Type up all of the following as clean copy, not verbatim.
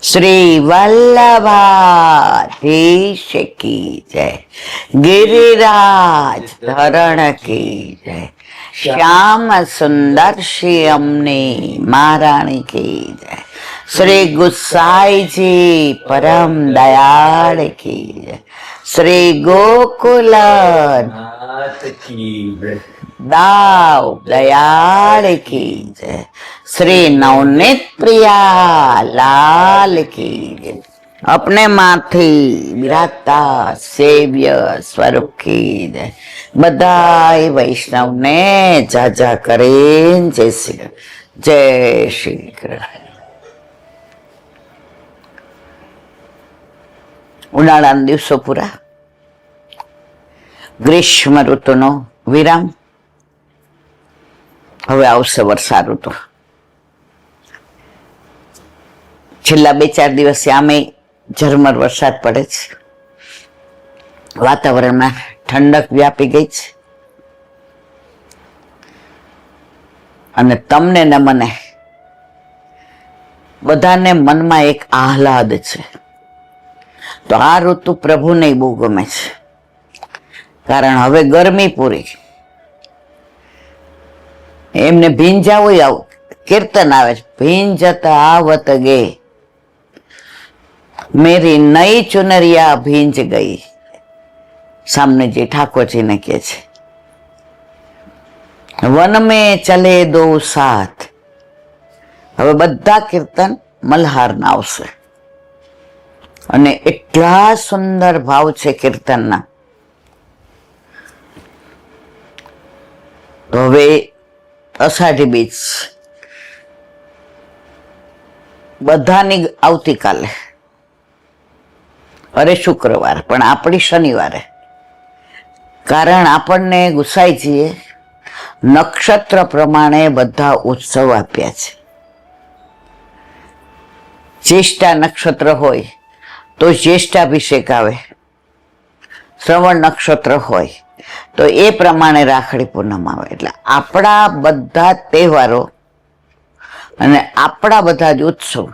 श्री वल्लभाधीश की जय, गिरिराज धरण की जय, श्याम सुंदर श्री अमने महारानी की जय, श्री गुसाई जी परम दयाल की जय, श्री गोकुल दाव दयाल की जय, श्री नवनीत प्रिया लाल की जय। अपने माथे विराजता सेव्य स्वरूप की जय। बधाई वैष्णव ने जाजा करें जय श्री कृष्ण। ઉનાળાના દિવસો પૂરા, ગ્રીષ્મ ઋતુનો વિરામ, હવે આવશે વર્ષા ઋતુ. છેલ્લા 2-4 દિવસથી આમે ઝરમર વરસાદ પડે છે, વાતાવરણમાં ઠંડક વ્યાપી ગઈ છે અને તમને ને મને બધાને મનમાં એક આહલાદ છે. તો આ ઋતુ પ્રભુને બહુ ગમે છે, કારણ હવે ગરમી પૂરી. એમને ભીંજાવું આવું કીર્તન આવે છે, ભીંજત આવત ગે मेरी नई चुनरिया भींज गई. सामने जी ठाकुर जी ने कहे छे, वन में चले दो साथ. હવે બધા કીર્તન મલ્હારના આવશે અને એટલા સુંદર ભાવ છે કીર્તનના. તો હવે અષાઢી બીજ બધાની આવતીકાલે, અરે શુક્રવાર, પણ આપણી શનિવારે. કારણ આપણને ગુસાઈજીએ નક્ષત્ર પ્રમાણે બધા ઉત્સવ આપ્યા છે. જ્યેષ્ઠા નક્ષત્ર હોય તો જ્યેષ્ઠાભિષેક આવે, શ્રવણ નક્ષત્ર હોય તો એ પ્રમાણે રાખડી પૂનમ આવે. એટલે આપણા બધા તહેવારો અને આપણા બધા જ ઉત્સવ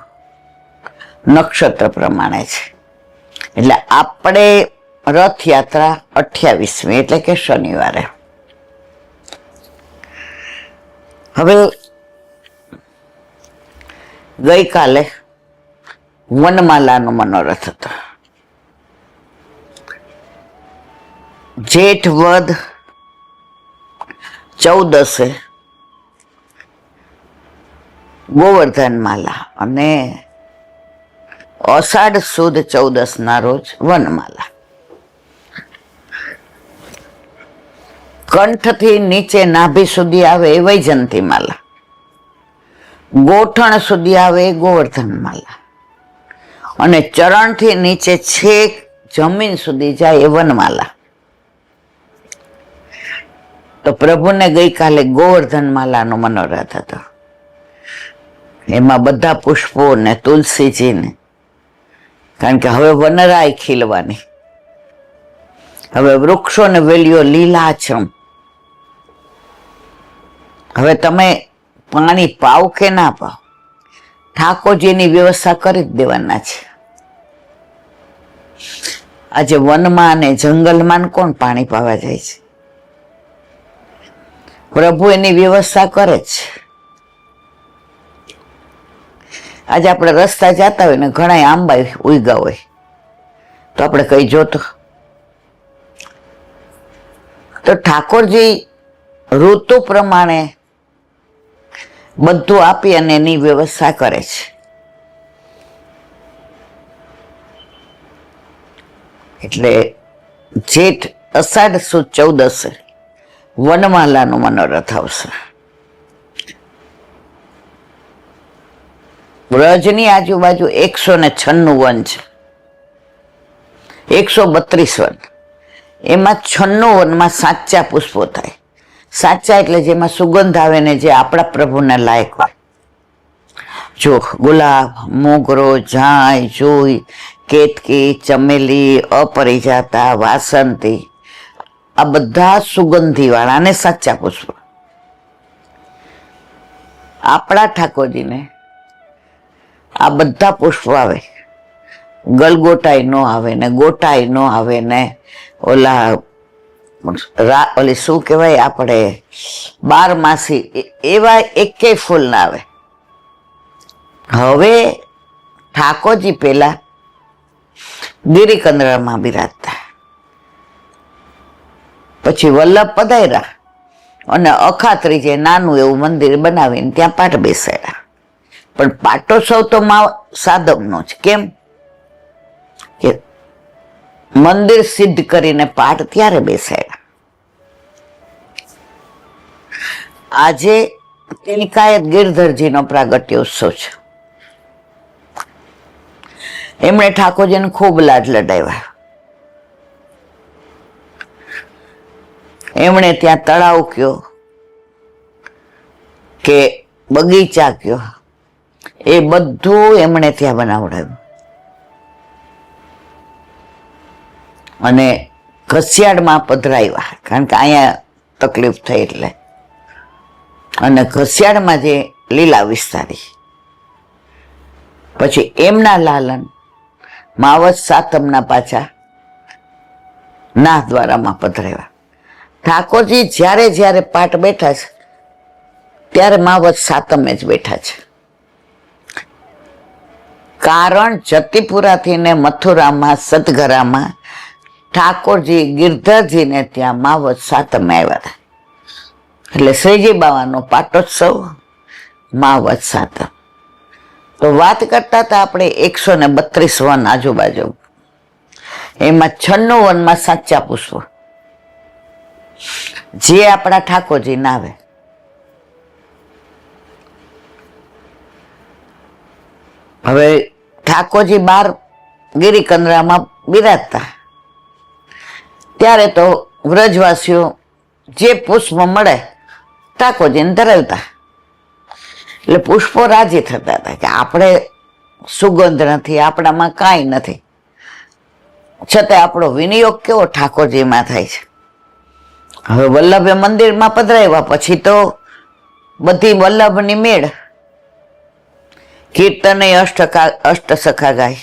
નક્ષત્ર પ્રમાણે છે. એટલે આપણે રથયાત્રા 28મી એટલે કે શનિવારે. હવે ગઈકાલે વનમાલાનો મનોરથ હતો. જેઠ વદ 14 ગોવર્ધન માલા અને અષાઢ સુદ 14 ના રોજ વનમાલા. કંઠથી નીચે નાભી સુધી આવે એ વૈજંતી માલા, ગોઠણ સુધી આવે એ ગોવર્ધન માલા અને ચરણથી નીચે છેક જમીન સુધી જાય એ વનમાલા. તો પ્રભુને ગઈકાલે ગોવર્ધન માલાનો મનોરથ હતો. એમાં બધા પુષ્પો ને તુલસીજીને, કારણ કે હવે વનરાય ખીલવાની, હવે વૃક્ષો ને વેલીઓ લીલાછમ. હવે તમે પાણી પાવ કે ના પાવ, ઠાકોરજીની વ્યવસ્થા કરી જ દેવાના છે. આજે વનમાં અને જંગલમાં કોણ પાણી પાવા જાય છે? પ્રભુ એની વ્યવસ્થા કરે છે. આજે આપણે રસ્તા જતા હોય ને ઘણા આંબા ઉગ્યા હોય તો આપણે કઈ જોતો? તો ઠાકોરજી ઋતુ પ્રમાણે બધું આપી અને એની વ્યવસ્થા કરે છે. એટલે જેઠ અષાઢ સુદ 14 વનમાલાનો મનોરથ આવશે. વ્રજની આજુબાજુ 196 વન છે, 132 વન. એમાં 96 વનમાં સાચા પુષ્પો થાય. સાચા એટલે જેમાં સુગંધ આવે ને જે આપણા પ્રભુને લાયક હોય. જો ગુલાબ, મોગરો, ઝાય, જોઈ, કેતકી, ચમેલી, અપરિજાતા, વાસંતી, આ બધા સુગંધી વાળા અને સાચા પુષ્પ. આપણા ઠાકોરજીને આ બધા પુષ્પો આવે. ગલગોટાઈ ન આવે ને ગોટાઈ ન આવે ને ઓલી શું કહેવાય આપણે 12 માસી એવા એકેય ફૂલ ના આવે. હવે ઠાકોરજી પેલા ગિરિકંદરામાં બિરાજતા, પછી વલ્લભ પધાર્યા અને અખાત્રીજે નાનું એવું મંદિર બનાવીને ત્યાં પાઠ બેસાડ્યા. પણ પાટોત્સવ તો સાધવનો જ. કેમ કે મંદિર સિદ્ધ કરીને પાઠ ત્યારે બેસાડ્યા. આજે તિલકાયત ગિરધરજીનો પ્રાગટ્ય ઉત્સવ છે. એમણે ઠાકોરજીને ખૂબ લાડ લડાવ્યા. એમણે ત્યાં તળાવ કયો કે બગીચા કયો એ બધું એમણે ત્યાં બનાવડાવ્યું. અને ઘસિયાળમાં પધરાવ્યા, કારણ કે અહીંયા તકલીફ થઈ એટલે. અને ઘસિયાળમાં જે લીલા વિસ્તારી. પછી એમના લાલન માવત સાતમના પાછા નાથદ્વારામાં પધરાવ્યા. ઠાકોરજી જ્યારે જ્યારે પાઠ બેઠા છે ત્યારે માવત સાતમે જ બેઠા છે. કારણ જતીપુરાથી ને મથુરામાં સતગરામાં ઠાકોરજી ગિરધરજીને ત્યાં માવત સાતમે આવ્યા હતા. એટલે શ્રીજી બાવાનો પાટોત્સવ માવત સાતમ. તો વાત કરતા હતા આપણે 132 વન આજુબાજુ. એમાં 96 વનમાં સાચા પુષ્પો જે આપણા ઠાકોરજી ના આવે. હવે ઠાકોરજી 12 ગિરિકંદરામાં બિરાજતા ત્યારે તો વ્રજવાસીઓ જે પુષ્પ મળે ઠાકોરજીને ધરાવતા. એટલે પુષ્પો રાજી થતા હતા કે આપણે સુગંધ નથી, આપણામાં કાંઈ નથી, છતાં આપણો વિનિયોગ કેવો ઠાકોરજીમાં થાય છે. હવે વલ્લભે મંદિરમાં પધરાવ્યા પછી તો બધી વલ્લભની મેળ. કીર્તને અષ્ટસખા ગાય,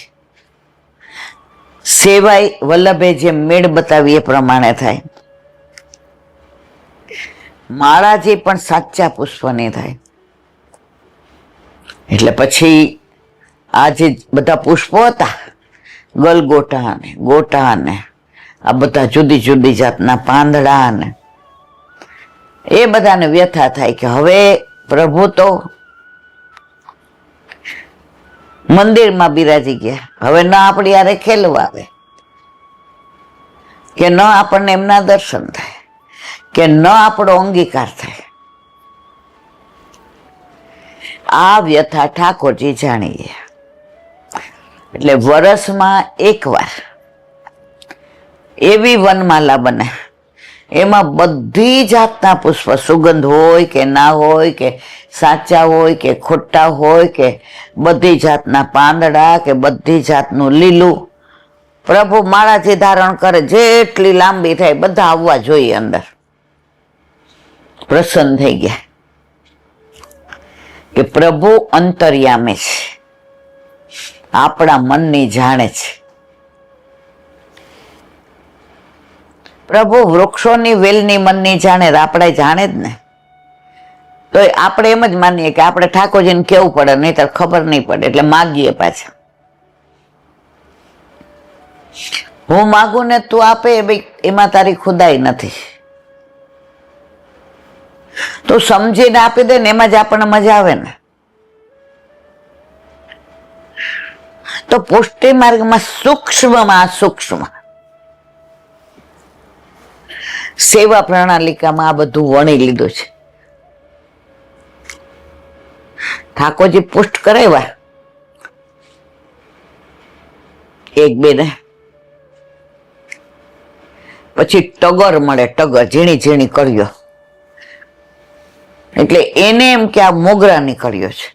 સેવાય વલ્લભે જે મેળ બતાવી એ પ્રમાણે થાય. માળાજી પણ સાચા પુષ્પની થાય. એટલે પછી આ જે બધા પુષ્પો હતા, ગલગોટા ને ગોટા ને આ બધા જુદી જુદી જાતના પાંદડા ને એ બધાને વ્યથા થાય કે હવે પ્રભુ તો મંદિરમાં બિરાજી ગયા, હવે ન આપણી યારે ખેલવા આવે, કે ન આપણને એમના દર્શન થાય, કે ન આપણો અંગીકાર થાય. આ વ્યથા ઠાકોરજી જાણી ગયા. એટલે વર્ષમાં એકવાર એવી વનમાલા બને, એમાં બધી જાતના પુષ્પ, સુગંધ હોય કે ના હોય, કે સાચા હોય કે ખોટા હોય, કે બધી જાતના પાંદડા, કે બધી જાતનું લીલું, પ્રભુ માળાથી ધારણ કરે, જેટલી લાંબી થાય બધા આવવા જોઈએ અંદર. પ્રસન્ન થઈ ગયા કે પ્રભુ અંતર્યામે છે, આપણા મનની જાણે છે. પ્રભુ વૃક્ષોની વેલની મનની જાણે, આપણે જાણે જ ને. તો આપણે એમ જ માનીએ કે આપણે ઠાકોરજીને કેવું પડે, નહીં તો ખબર નહીં પડે, એટલે માગીએ પાછા. હું માગું ને તું આપે, ભાઈ એમાં તારી ખુદાઈ નથી. તો સમજીને આપી દે ને એમાં જ આપણને મજા આવે ને. તો પુષ્ટિ માર્ગમાં સૂક્ષ્મમાં સૂક્ષ્મ સેવા પ્રણાલિકામાં આ બધું વણી લીધું છે. ઠાકોરજી પુષ્ટ કરાવ્યા એક બે ને, પછી ટગર મળે, ટગર ઝીણી ઝીણી કર્યો, એટલે એને એમ કે આ મોગરા નીકળ્યો છે.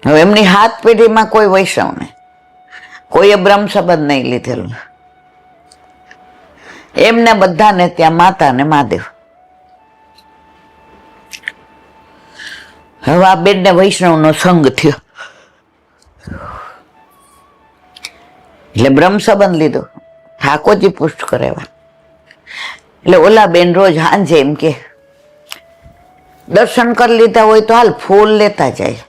હવે એમની હાથ પેઢીમાં કોઈ વૈષ્ણવ નહીં, કોઈએ બ્રહ્મ સંબંધ નહીં લીધેલું. એમને બધાને ત્યાં માતા ને મહાદેવ. હવે આ બેનને વૈષ્ણવનો સંગ થયો. એટલે બ્રહ્મ સંબંધ લીધો, ઠાકોરજી પુષ્ટ કરેવા. એટલે ઓલા બેન રોજ હાંજે એમ કે દર્શન કરી લીધા હોય તો હાલ ફૂલ લેતા જાય.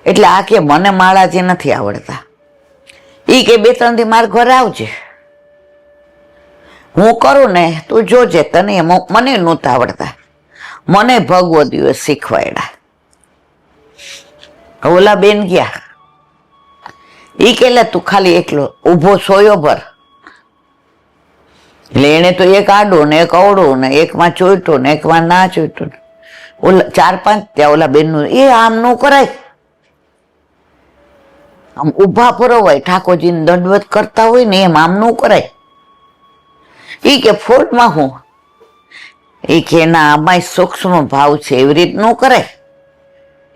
એટલે આ કે મને માળાજી નથી આવડતા. ઈ કે 2-3 દી મારા ઘરે આવજે, હું કરું ને તું જોજે, તને મને નહોતા આવડતા, મને ભગવો દિવસ શીખવાડ્યા. ઓલા બેન ગયા, ઈ કે તું ખાલી એકલો ઊભો સોયો ભર. એટલે એને તો એક આડું ને એક અવળું ને એકમાં ચોઈટું ને એકમાં ના ચોઈટું, ઓલા 4-5 ત્યાં ઓલા બેનનું એ આમ ન કરાય, આમ ઊભા પરોવાય, ઠાકોરજીને દંડવત કરતા હોય ને એમ આમ ન કરાય. ઈ કે ફોટમાં હું, એ કે ના આમાં સૂક્ષ્મ ભાવ છે, એવી રીત ન કરાય,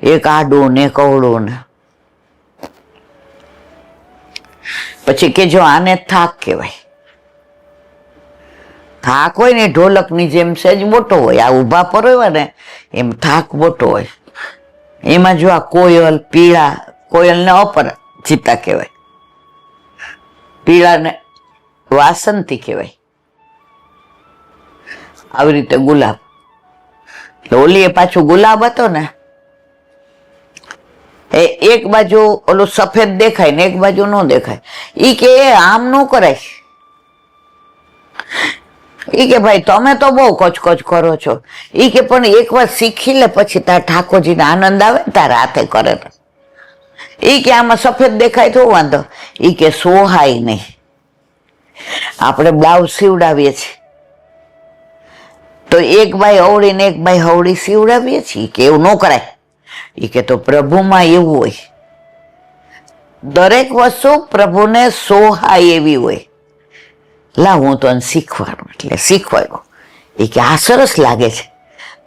એક આડું ને એક અવળું ને. પછી કે જો આને થાક કહેવાય. થાક હોય ને ઢોલકની જેમ સહેજ મોટો હોય, આ ઊભા પરોવા ને એમ થાક મોટો હોય. એમાં જો આ કોયલ, પીળા કોયલને અપરાજિતા કહેવાય, પીળાને વાસંતી કહેવાય. આવી રીતે ગુલાબ. એટલે ઓલી એ પાછું ગુલાબ હતો ને એ એક બાજુ ઓલું સફેદ દેખાય ને એક બાજુ ન દેખાય. ઈ કે આમ ન કરાય. ઈ કે ભાઈ તમે તો બહુ કચકચ કરો છો. ઈ કે પણ એક વાર શીખી લે પછી તાર ઠાકોરજીને આનંદ આવે તારા હાથે કરે. ઈ કે આમાં સફેદ દેખાય તો વાંધો. ઈ કે સોહાય નહીં. આપણે બ્લાઉઝ સીવડાવીએ છીએ તો એક બાઈ અવળી ને એક બાઈ હવળી સીવડાવીએ છીએ, કે એવું ન કરાય. ઈ કે તો પ્રભુમાં એવું હોય, દરેક વસ્તુ પ્રભુને સોહાય એવી હોય. લા હું તો શીખવાનું, એટલે શીખવાયું. એ કે આ સરસ લાગે છે.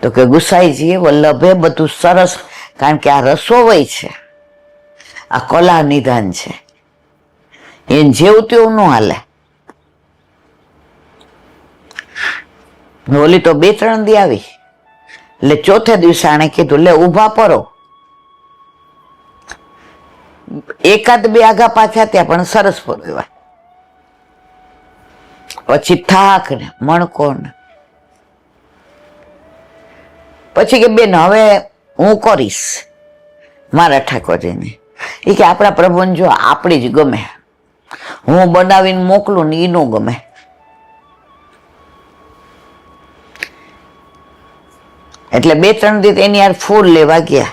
તો કે ગુસાઈજીએ વલ્લભે બધું સરસ, કારણ કે આ રસોવય છે, આ કલા નિધાન છે, એને જેવું તેવું ન હાલે. ઓલી તો 2-3 દી આવી, એટલે ચોથે દિવસે આણે કીધું લે ઊભા પરો. એકાદ 2 આગા પાછા ત્યાં પણ સરસ પરોવા. પછી થાક ને મણકો ને પછી કે બેન હવે હું કરીશ મારા ઠાકોરજીને. એ કે આપણા પ્રભુને જો આપણી જ ગમે, હું બનાવીને મોકલું ને એ ન ગમે. એટલે 2-3 દિવસ એની યાર ફૂલ લેવા ગયા.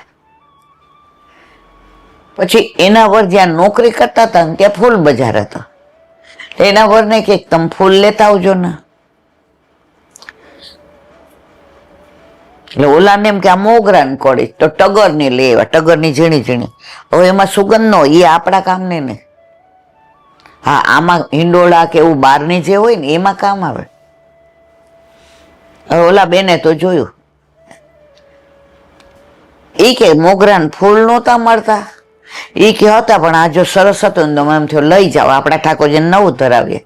પછી એના વર જ્યાં નોકરી કરતા હતા ને ત્યાં ફૂલ બજાર હતો. એના વરને કે તમે ફૂલ લેતા આવજો ને. એટલે ઓલાને એમ કે આ મોગરાને કોડી તો ટગરની લેવા, ટગરની ઝીણી ઝીણી. હવે એમાં સુગંધ ન હોય, એ આપણા કામને ને. હા આમાં હિંડોળા કે એવું બહારની જે હોય ને એમાં કામ આવે. હવે ઓલા બેને તો જોયું, એ કે મોગરાને ફૂલ નહોતા મળતા. એ કે હતા પણ આ જો સરસ હતું ને તો એમ થયો લઈ જાઓ, આપણા ઠાકોરજીને નવું ધરાવીએ.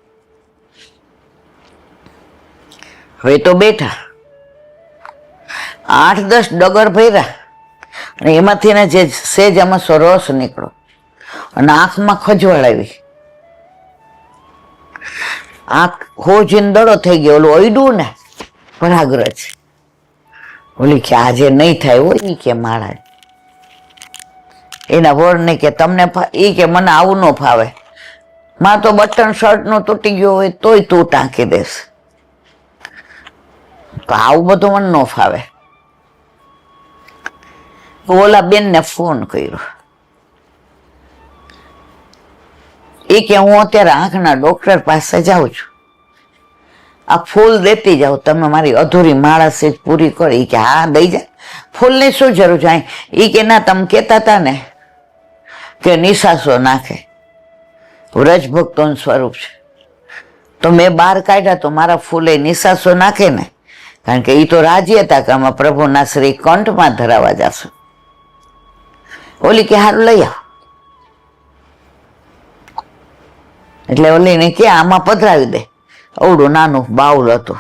હવે તો બેઠા 8-10 ડગર ભર્યા અને એમાંથી ને જે સેજ આમાં રસ નીકળો અને આંખમાં ખજવાળ આવી. આંખ હોજીને દડો થઈ ગયો. ઓલું અયડું ને પરાગ્રજ, ઓલી કે આજે નહીં થાય હોય. ઈ કે માળા એના વરને કે તમને એ કે મને આવું ન ફાવે, માં તો બટન શર્ટ નો તૂટી ગયો હોય તોય તું ટાંકી દેશ, તો આવું બધું મને ન ફાવે. ઓલા બેનને ફોન કર્યો. એ કે હું અત્યારે આંખના ડોક્ટર પાસે જાઉં છું, આ ફૂલ દેતી જાઓ, તમે મારી અધૂરી માળા સેજ પૂરી કરી. કે હા દઈ જાય, ફૂલની શું જરૂર છે? એ કે ના તમે કહેતા હતા ને કે નિશાસો નાખે, વ્રજ ભક્તોનું સ્વરૂપ છે, તો મેં બહાર કાઢ્યા તો મારા ફૂલે નિશાસો નાખે ને, કારણ કે એ તો રાજી હતા કે આમાં પ્રભુના શ્રી કંઠમાં ધરાવા જશો. ઓલી કે હારું લઈ આવ. એટલે ઓલીને કે આમાં પધરાવી દે. અવડું નાનું બાઉલ હતું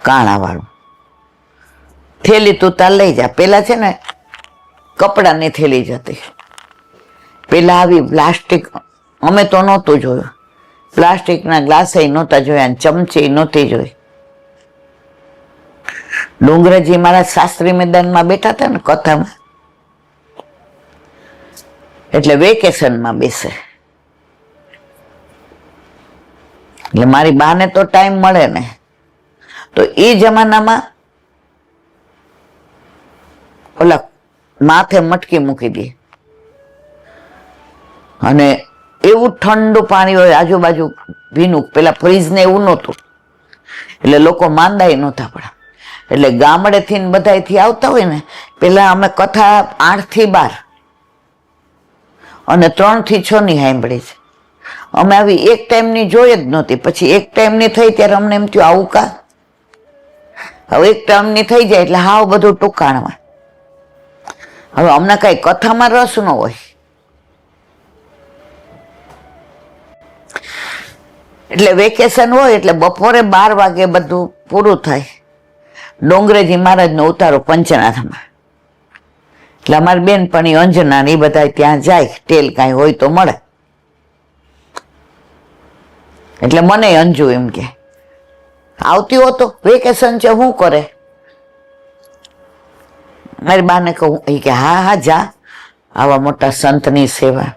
કાણા વાળું. થેલી તું તાર લઈ જા. પેલા છે ને કપડાની થેલી જ હતી, પેલા આવી પ્લાસ્ટિક, અમે તો નહોતું જોયું, પ્લાસ્ટિકના ગ્લાસ નહોતા જોયા, ચમચી નહોતી જોઈ. ડુંગરાજી મારા શાસ્ત્રી મેદાનમાં બેઠા હતા ને કથામાં, એટલે વેકેશનમાં બેસે, એટલે મારી બાને તો ટાઈમ મળે ને, તો એ જમાનામાં ઓલા માથે મટકી મૂકી દે અને એવું ઠંડુ પાણી હોય આજુબાજુ ભીનું, પેલા ફ્રીજ ને એવું નહોતું, એટલે લોકો માંદાય નહોતા પડ્યા. એટલે ગામડેથી ને બધાથી આવતા હોય ને, પેલા અમે કથા 8 થી 12 અને 3 થી 6 ની સાંભળી છે. અમે આવી એક ટાઈમની જોઈ જ નહોતી. પછી એક ટાઈમની થઈ ત્યારે અમને એમ થયું આવું કા, હવે એક ટાઈમની થઈ જાય એટલે હાવ બધું ટૂંકાણમાં. હવે અમને કઈ કથામાં રસ ન હોય, એટલે વેકેશન હોય એટલે બપોરે 12 વાગે બધું પૂરું થાય. ડોંગરેજી મહારાજનો ઉતારો પંચનાથમાં, એટલે અમારી બેનપણી અંજના ને એ બધા ત્યાં જાય, ટેલ કાંઈ હોય તો મળે. એટલે મને અંજુ એમ કે આવતી હો તો વેકેશન છે, શું કરે? મારી બાને કહું, એ કે હા હા જા, આવા મોટા સંતની સેવા.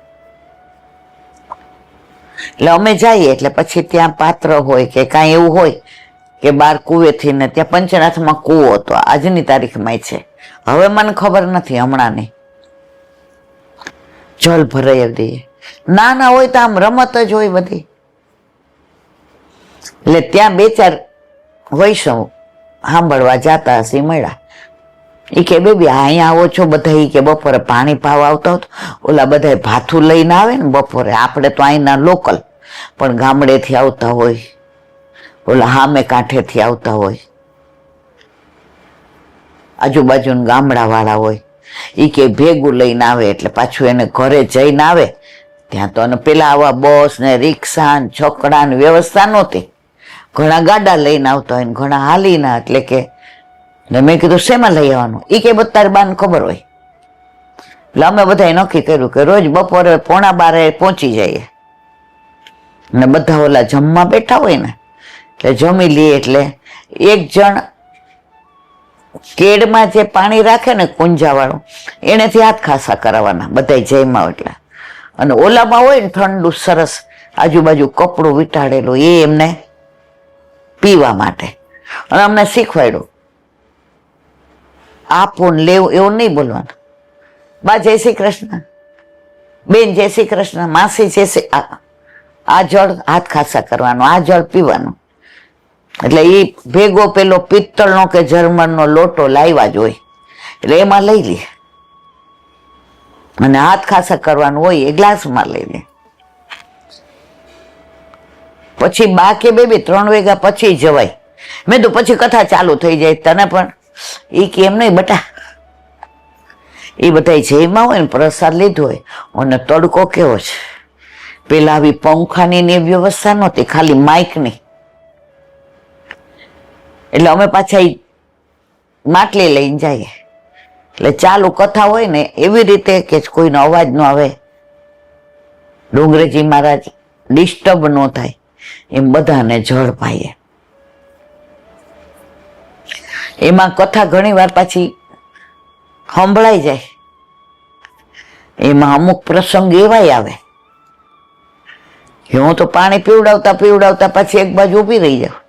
એટલે અમે જઈએ, એટલે પછી ત્યાં પાત્ર હોય કે કાંઈ એવું હોય કે બાર કુવેથી ને, ત્યાં પંચનાથમાં કૂવો હતો, આજની તારીખમાં છે, હવે મને ખબર નથી હમણાંની. જલ ભરાઈ દઈએ, ના હોય તો આમ રમત જ હોય બધી. એટલે ત્યાં 2-4 વૈષ્ણવ સાંભળવા જતા હશે મળ્યા. એ કે બેબી અહીંયા આવો છો બધા? એ કે બપોરે પાણી પાવા આવતા હોત, ઓલા બધા ભાથું લઈને આવે ને બપોરે, આપણે તો અહીંના લોકલ, પણ ગામડેથી આવતા હોય, ઓલા હામે કાંઠેથી આવતા હોય, આજુબાજુના ગામડા વાળા હોય, એ કે ભેગું લઈને આવે, એટલે પાછું એને ઘરે જઈને આવે ત્યાં તો. અને પેલા આવા બસ ને રિક્ષા ને છકડા ને વ્યવસ્થા નહોતી, ઘણા ગાડા લઈને આવતા હોય ને ઘણા હાલીના. એટલે કે મેં કીધું શેમાં લઈ આવવાનું? એ કે તારી બાને ખબર હોય. એટલે અમે બધાએ નક્કી કર્યું કે રોજ બપોરે 11:15 પહોંચી જઈએ, ને બધા ઓલા જમવા બેઠા હોય ને એટલે જમી લઈએ. એટલે એક જણ કેડમાં જે પાણી રાખે ને કુંજા વાળું, એનેથી હાથ ખાસા કરાવવાના બધા જયમાં. એટલે અને ઓલામાં હોય ને ઠંડુ સરસ આજુબાજુ કપડું વીંટાળેલું, એ એમને પીવા માટે. અને અમને શીખવાડ્યું આપવું ને લેવું એવું નહીં બોલવાનું. બા જય શ્રી કૃષ્ણ, બેન જય શ્રી કૃષ્ણ, માસી જય શ્રી, આ જળ હાથ ખાસા કરવાનું, આ જળ પીવાનું. એટલે એ ભેગો પેલો પિત્તળનો કે જર્મનનો લોટો લાવ્યા જ હોય, એટલે એમાં લઈ લે અને હાથ ખાસા કરવાનું હોય એ ગ્લાસમાં લઈ લે. પછી બા કે બેબી 3 વાગ્યા પછી જવાય. મેં તો પછી કથા ચાલુ થઈ જાય તને પણ. એ કે એમ નહીં બટા, એ બધા જયમાં હોય ને પ્રસાદ લીધો હોય, અને તડકો કેવો છે, પેલા આવી પંખાની ને વ્યવસ્થા નહોતી, ખાલી માઇકની. એટલે અમે પાછા માટલી લઈને જઈએ, એટલે ચાલુ કથા હોય ને એવી રીતે કે કોઈનો અવાજ ન આવે, ડુંગરેજી મહારાજ ડિસ્ટર્બ ન થાય, એમ બધાને જળ પાઈએ. એમાં કથા ઘણી વાર પાછી સંભળાઈ જાય, એમાં અમુક પ્રસંગ એવાય આવે કે હું તો પાણી પીવડાવતા પછી એક બાજુ ઊભી રહી જાઉં.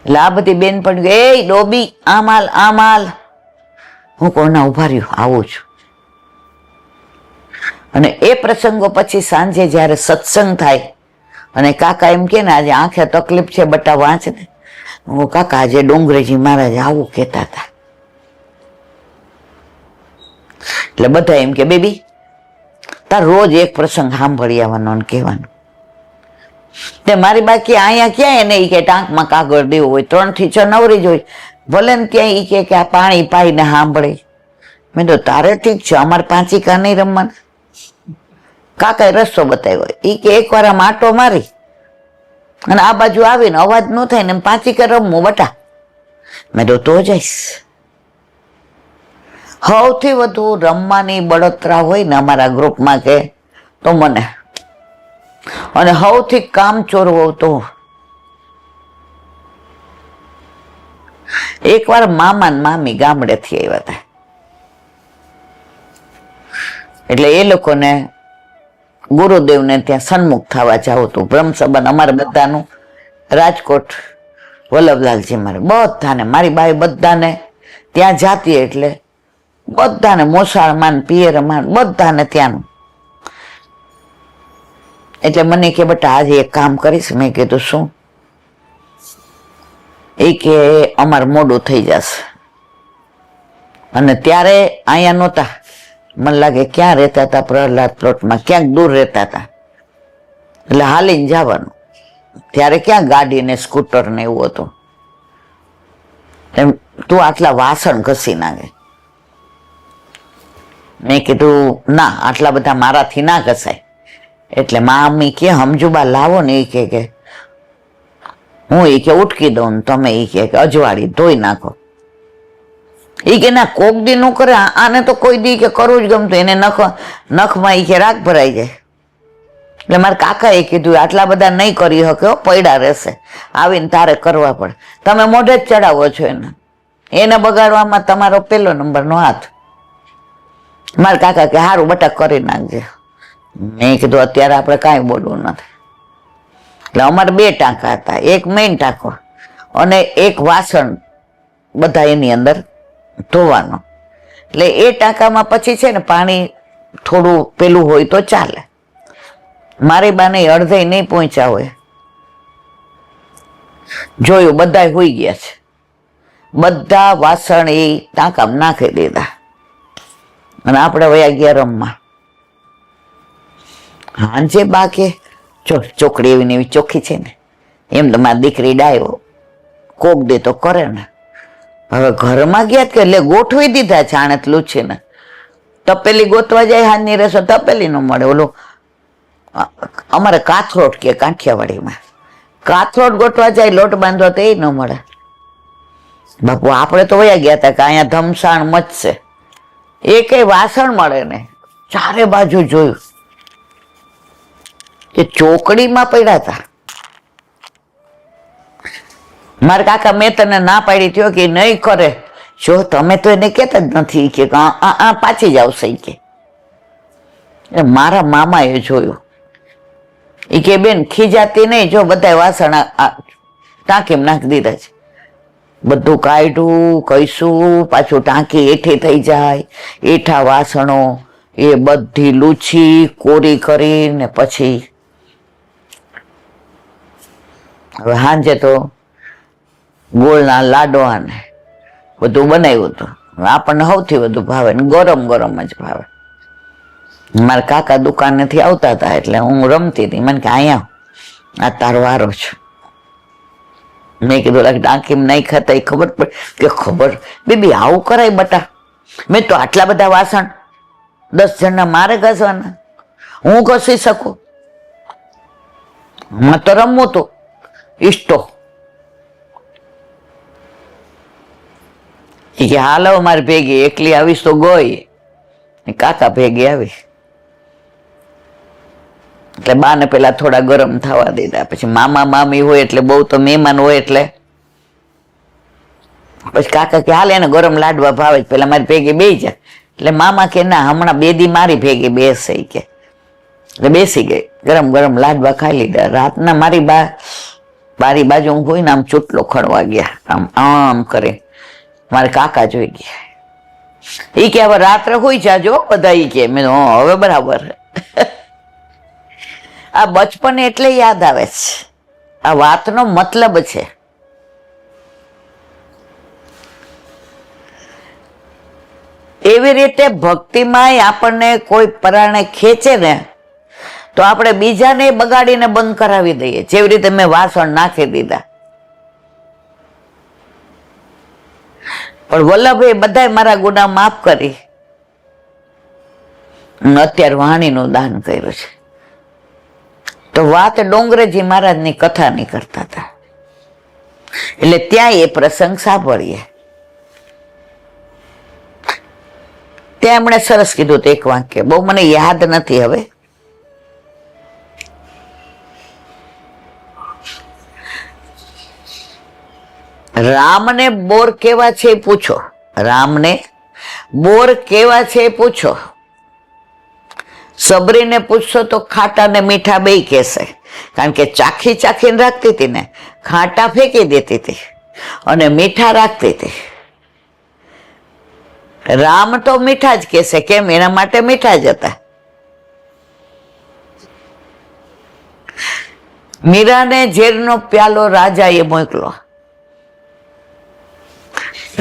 એટલે આ બધી બેન પણ એ ડોબી આમ હાલ, હું કોના ઉભા રહ્યું આવું છું. અને એ પ્રસંગો પછી સાંજે જયારે સત્સંગ થાય અને કાકા એમ કે ને આજે આંખે તકલીફ છે બટા વાંચ ને, હું કાકા આજે ડુંગરેજી મહારાજ આવું કહેતા હતા. એટલે બધા એમ કે બેબી તાર રોજ એક પ્રસંગ સાંભળી આવવાનો ને કહેવાનું. તે મારી બાકી અહીંયા ક્યાંય નહીં કે ટાંકમાં કાગળ દેવું હોય, 3 થી 6 નવરી જ હોય, ભલે ને ત્યાં ઈ કે આ પાણી પાઈને સાંભળે. મેં તો તારે ઠીક છે, અમારે 5 કા નહીં રમવાના. કાકાએ રસ્તો બતાવ્યો, ઈ કે એકવાર આમ આટો મારી અને આ બાજુ આવીને અવાજ ન થાય ને 5 કા રમવું બટા. મેં તો જઈશ. સૌથી વધુ રમવાની બળતરા હોય ને અમારા ગ્રુપમાં કે તો મને, અને સૌથી કામચોર હોવ તો એકવાર મામા ને મામી ગામડેથી આવ્યા હતા, એટલે એ લોકોને ગુરુદેવને ત્યાં સન્મુખ થવા જવું હતું. બ્રહ્મ સંબંધ અમારે બધાનું રાજકોટ વલ્લભલાલજી મારે બધાને, મારી બાઈ બધાને ત્યાં જાતી, એટલે બધાને મોસાળમાં પિયરમાં બધાને ત્યાંનું. એટલે મને કે બેટા આજે એક કામ કરીશ. મેં કીધું શું? એ કે અમારે મોડું થઈ જશે. અને ત્યારે અહીંયા નહોતા, મને લાગે ક્યાં રહેતા હતા, પ્રહલાદ પ્લોટમાં ક્યાંક દૂર રહેતા હતા, એટલે હાલીને જવાનું. ત્યારે ક્યાં ગાડી ને સ્કૂટર ને એવું હતું. એમ તું આટલા વાસણ ઘસી નાખે. મેં કીધું ના, આટલા બધા મારાથી ના ઘસાય. એટલે મામી કે સમજુબા લાવો ને, એ કે હું એ કે ઉટકી દઉં ને તમે એ કે અજવાળી ધોઈ નાખો. એ કે ના, કોક દી નું કરે, આને તો કોઈ દી કે કરવું જ ગમતું, એને નખમાં એ કે રાગ ભરાઈ જાય. એટલે મારા કાકાએ કીધું આટલા બધા નહીં કરી શકે, પૈડા રહેશે, આવીને તારે કરવા પડે, તમે મોઢે જ ચડાવો છો એને બગાડવામાં તમારો પહેલો નંબરનો હાથ. મારા કાકા કે સારું બટા કરી નાખજે. મેં કીધું અત્યારે આપણે કાંઈ બોલવું નથી. એટલે અમારે 2 ટાંકા હતા, એક મેઇન ટાંકો અને એક વાસણ બધા એની અંદર ધોવાનો. એટલે એ ટાંકામાં પછી છે ને પાણી થોડું પેલું હોય તો ચાલે. મારી બાને અડધે નહીં પહોંચ્યા હોય, જોયું બધા હોઈ ગયા છે, બધા વાસણ એ ટાંકામાં નાખી દીધા અને આપણે વયા ગયા રમવા. હાંજે બા કે ચોકડી એવી ને એવી ચોખ્ખી છે ને, એમ તો મારી દીકરી ડાયો કોક દે તો કરે ને. હવે ઘરમાં ગયા કે એટલે ગોઠવી દીધા છે આણેતલું છે ને. તપેલી ગોતવા જાય હાજની રહેશો, તપેલી ન મળે. ઓલું અમારે કાથરોટ કે કાઠિયાવાડીમાં કાથરોટ ગોતવા જાય લોટ બાંધવા તો એ ન મળે. બાપુ આપણે તો વયા ગયા હતા કે અહીંયા ધમસાણ મચશે, એ કઈ વાસણ મળે ને. ચારે બાજુ જોયું કે ચોકડીમાં પડ્યા હતા. મારા કાકા મેં તને ના પાડી થયો કે નહીં કરે, જો તમે તો એને કહેતા જ નથી કે પાછી જ આવશે કે. મારા મામાએ જોયું, એ કે બેન ખીજાતી નહીં, જો બધા વાસણ ટાંકીમાં નાખી દીધા છે. બધું કાઢ્યું, કહીશું પાછું ટાંકી એઠી થઈ જાય, એઠા વાસણો એ બધી લૂછી કોરી કરીને પછી હવે સાંજે તો ગોળના લાડવા ને બધું બનાવ્યું હતું. આપણને સૌથી વધુ ભાવે ને ગરમ ગરમ જ ભાવે. મારા કાકા દુકાનેથી આવતા હતા એટલે હું રમતી હતી. મને કે અહીંયા આ તારો વારો છે. મેં કીધું ટાંકીમાં નહીં ખાતા એ ખબર પડે કે ખબર બેબી આવું કરાય બટા. મેં તો આટલા બધા વાસણ 10 જણના મારે ઘસવાના, હું ઘસી શકું? હું તો રમવું તો ઈષ્ટો. એ કે હાલો મારી ભેગી, એકલી આવીશ તો ગઈ. કાકા ભેગી આવી એટલે બાને પેલા થોડા ગરમ થવા દીધા. પછી મામા મામી હોય એટલે બહુ તો મહેમાન હોય એટલે પછી કાકા કે હાલ એને ગરમ લાડવા ભાવે, પેલા મારી ભેગી બેસી જાય. એટલે મામા કે ના, હમણાં 2 દી મારી ભેગી બેસે કે. એટલે બેસી ગઈ, ગરમ ગરમ લાડવા ખાઈ લીધા. રાતના મારી બારી બાજુ હું હોય ને આમ ચૂટલો ખણવા ગયા, આમ આમ કરે. મારે કાકા જોઈ ગયા. એ કે હવે રાત્રે હોઈ જાજો બધા. એ કે મેં હવે બરાબર. આ બચપન એટલે યાદ આવે છે, આ વાતનો મતલબ છે. એવી રીતે ભક્તિમાં આપણને કોઈ પરાણે ખેંચે ને તો આપણે બીજાને બગાડીને બંધ કરાવી દઈએ. જેવી રીતે મેં વાસણ નાખી દીધા, પણ વલ્લભે બધા મારા ગુના માફ કરી અત્યારે વાણીનું દાન કર્યું છે. તો વાત ડોંગરેજી મહારાજની કથાની કરતા હતા એટલે ત્યાં એ પ્રસંગ સાંભળીએ. ત્યાં એમણે સરસ કીધું હતું એક વાક્ય, બહુ મને યાદ નથી હવે. રામને બોર કેવા છે એ પૂછો, રામને બોર કેવા છે એ પૂછો. સબરીને પૂછશો તો ખાટા ને મીઠા બેય કહેશે, કારણ કે ચાખી ચાખીને રાખતી હતી ને, ખાટા ફેંકી દેતી હતી અને મીઠા રાખતી હતી. રામ તો મીઠા જ કહેશે, કેમ? એના માટે મીઠા જ હતા. મીરાને ઝેરનો પ્યાલો રાજાએ મોકલો.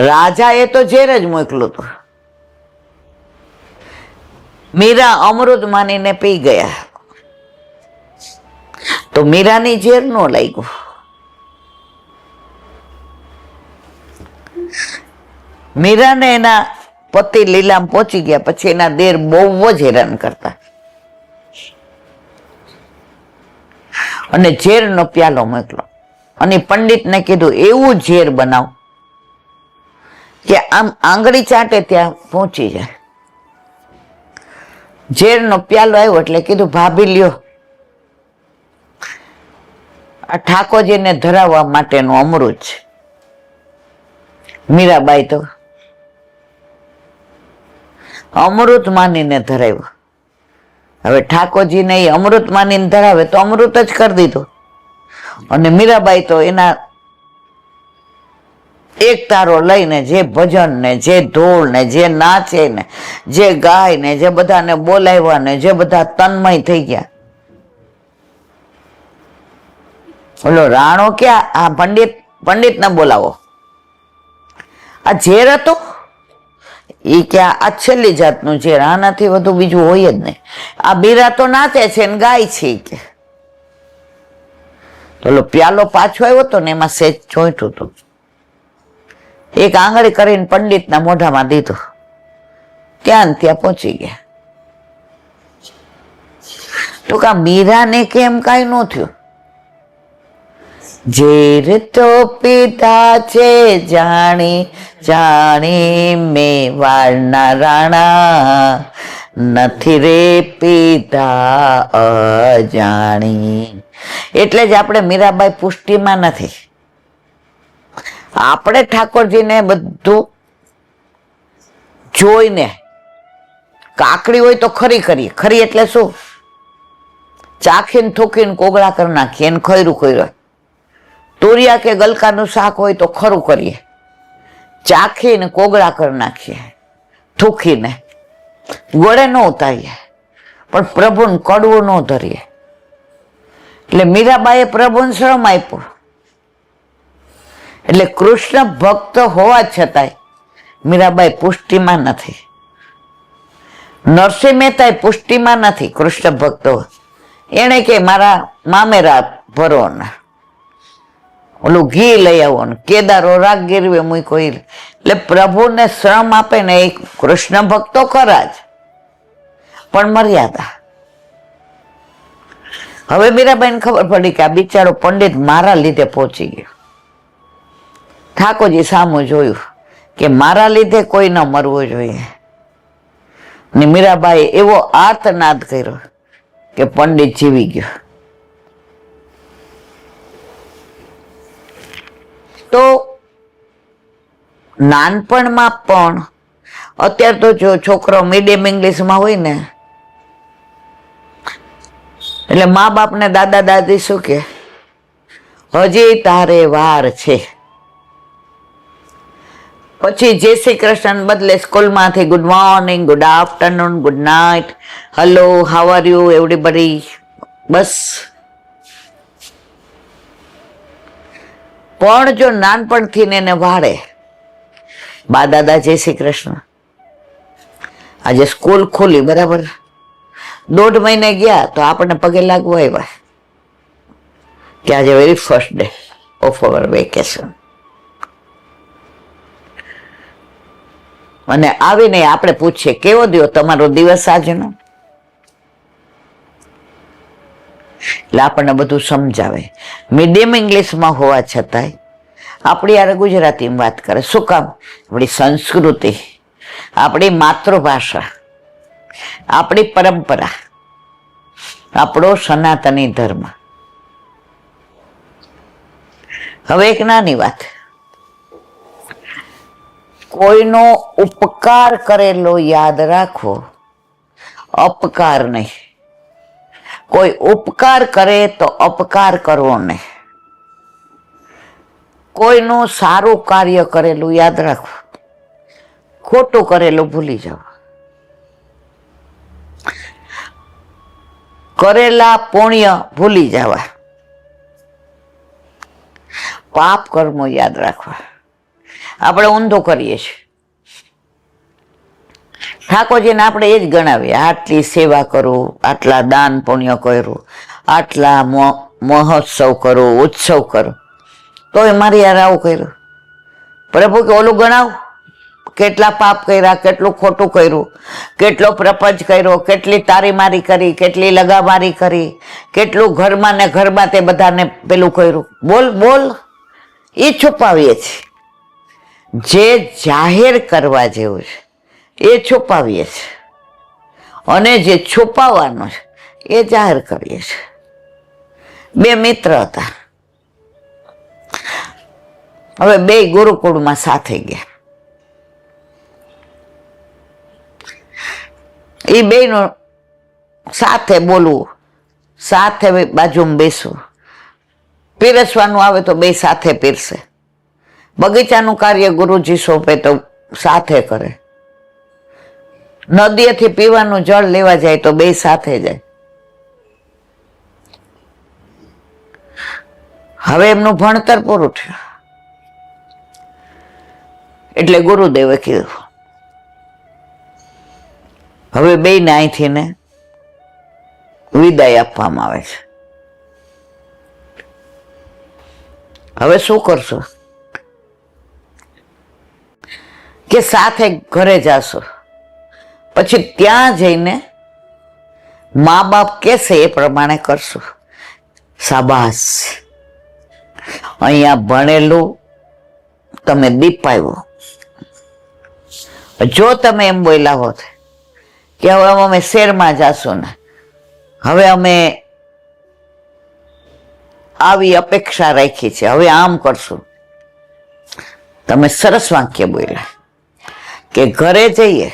રાજાએ તો ઝેર જ મોકલું હતું. મીરા અમૃત માનીને પી ગયા તો મીરાની ઝેર ન લાગ્યું. મીરાને એના પતિ લીલામ પહોંચી ગયા પછી એના દેર બહુ જ હેરાન કરતા અને ઝેરનો પ્યાલો મોકલો અને પંડિતને કીધું એવું ઝેર બનાવ કે આમ આંગળી ચાટે ત્યાં પહોંચી જાય. ઝેરનો પ્યાલો આવ્યો એટલે કીધું ભાભી લ્યો, આ ઠાકોરજીને ધરાવવા માટેનું અમૃત છે. મીરાબાઈ તો અમૃત માનીને ધરાવ્યું. હવે ઠાકોરજીને એ અમૃત માનીને ધરાવે તો અમૃત જ કરી દીધું. અને મીરાબાઈ તો એના એક તારો લઈને જે ભજન ને જે ઢોળ ને જે નાચે ને જે ગાય ને જે બધાને બોલાવ્યા ને જે બધા તન્મય થઈ ગયા. ઓલો રાણો ક્યાં? આ પંડિત ને બોલાવો. આ ઝેર હતું એ ક્યાં? આ છેલ્લી જાતનું ઝેર, આનાથી વધુ બીજું હોય જ નહીં. આ બીરા તો નાચે છે ને ગાય છે કે. ઓલો પ્યાલો પાછો આવ્યો હતો ને એમાં સેજ ચોંટ્યું હતું. એક આંગળી કરીને પંડિતના મોઢામાં દીધું, ત્યાં પહોંચી ગયા. તો કા મીરાને કેમ કાંઈ ન થયું? ઝેર તો પીતા છે જાણી જાણી મેવાડના રાણા, નથી રે પીતા અજાણી. એટલે જ આપણે મીરાબાઈ પુષ્ટિમાં નથી. આપણે ઠાકોરજીને બધું જોઈને, કાકડી હોય તો ખરી કરીએ. ખરી એટલે શું? ચાખીને થૂકીને કોગળા કરી નાખીએ એને ખૈરું ખૈરું. તુરિયા કે ગલકાનું શાક હોય તો ખરું કરીએ, ચાખીને કોગળા કરી નાખીએ થૂકીને, ગળે ન ઉતારીએ, પણ પ્રભુને કડવું ન ધરીએ. એટલે મીરાબાઈએ પ્રભુને શ્રમ આપ્યો. એટલે કૃષ્ણ ભક્ત હોવા છતાંય મીરાબાઈ પુષ્ટિમાં નથી. નરસિંહ મહેતા પુષ્ટિમાં નથી, કૃષ્ણ ભક્તો. એને કે મારા મામેરા ભરો ને ઓલું ઘી લઈ આવો ને કેદારો રાગ ગીરવે મૂકો. એટલે પ્રભુને શ્રમ આપે ને એ કૃષ્ણ ભક્તો ખરા જ, પણ મર્યાદા. હવે મીરાબાઈને ખબર પડી કે આ બિચારો પંડિત મારા લીધે પહોંચી ગયો. ઠાકોરજી સામું જોયું કે મારા લીધે કોઈ ન મરવું જોઈએ. ને મીરાબાઈએ એવો આર્તનાદ કર્યો કે પંડિત જીવી ગયો. તો નાનપણમાં પણ અત્યારે તો જો છોકરો મીડિયમ ઇંગ્લિશમાં હોય ને એટલે મા બાપને દાદા દાદી શું કે, હજી તારે વાર છે. પછી જય શ્રી કૃષ્ણ બદલે સ્કૂલમાંથી good morning, good afternoon, good night, hello, how are you everybody. બસ. પણ જો નાનપણથી એને વાળે, બા દાદા જય શ્રી કૃષ્ણ, આજે સ્કૂલ ખુલી બરાબર, 1.5 મહિને ગયા તો આપણને પગે લાગવા આવ્યા કે આજે very first day of our vacation. અને આવીને આપણે પૂછીએ કેવો દો તમારો દિવસ આજનો. એટલે આપણને બધું સમજાવે. મીડિયમ ઇંગ્લિશમાં હોવા છતાંય આપણી યાર ગુજરાતીમાં વાત કરે. શું કામ? આપણી સંસ્કૃતિ, આપણી માતૃભાષા, આપણી પરંપરા, આપણો સનાતની ધર્મ. હવે એક નાની વાત, કોઈનો ઉપકાર કરેલો યાદ રાખો, અપકાર નહીં. કોઈ ઉપકાર કરે તો અપકાર કરવો નહીં. કોઈનું સારું કાર્ય કરેલું યાદ રાખો, ખોટું કરેલું ભૂલી જાઓ. કરેલા પુણ્ય ભૂલી જવા, પાપ કર્મો યાદ રાખવા. આપણે ઊંધો કરીએ છીએ. ઠાકોરજીને આપણે એ જ ગણાવીએ, આટલી સેવા કરું, આટલા દાન પુણ્ય કર્યું, આટલા મહોત્સવ કરું, ઉત્સવ કરું, તોય મારી યાર આવું કર્યું. પ્રભુ કે ઓલું ગણાવ, કેટલા પાપ કર્યા, કેટલું ખોટું કર્યું, કેટલો પ્રપંચ કર્યો, કેટલી તારી મારી કરી, કેટલી લગામારી કરી, કેટલું ઘરમાં ને ઘરમાં તે બધાને પેલું કર્યું. બોલ બોલ, એ છુપાવીએ છીએ. જે જાહેર કરવા જેવું છે એ છુપાવીએ છીએ, અને જે છુપાવવાનું છે એ જાહેર કરીએ છીએ. બે મિત્ર હતા, હવે બે ગુરુકુળમાં સાથે ગયા. એ બેનું સાથે બોલવું, સાથે બાજુમાં બેસવું, પીરસવાનું આવે તો બે સાથે પીરસે. બગીચાનું કાર્ય ગુરુજી સોંપે તો સાથે કરે. નદીએથી પીવાનું જળ લેવા જાય તો બે સાથે જાય. હવે એમનું ભણતર પૂરું થયું એટલે ગુરુદેવે કીધું હવે બેયને અહીંથી ને વિદાય આપવામાં આવે છે. હવે શું કરશો? કે સાથે ઘરે જાશો, પછી ત્યાં જઈને મા બાપ કહેશે એ પ્રમાણે કરશું. શાબાશ, અહીંયા ભણેલું તમે દીપાવ્યો. જો તમે એમ બોલ્યા હોત કે હવે અમે શહેરમાં જાશું ને હવે અમે આવી અપેક્ષા રાખી છે, હવે આમ કરશું, તમે સરસ વાક્ય બોલ્યા કે ઘરે જઈએ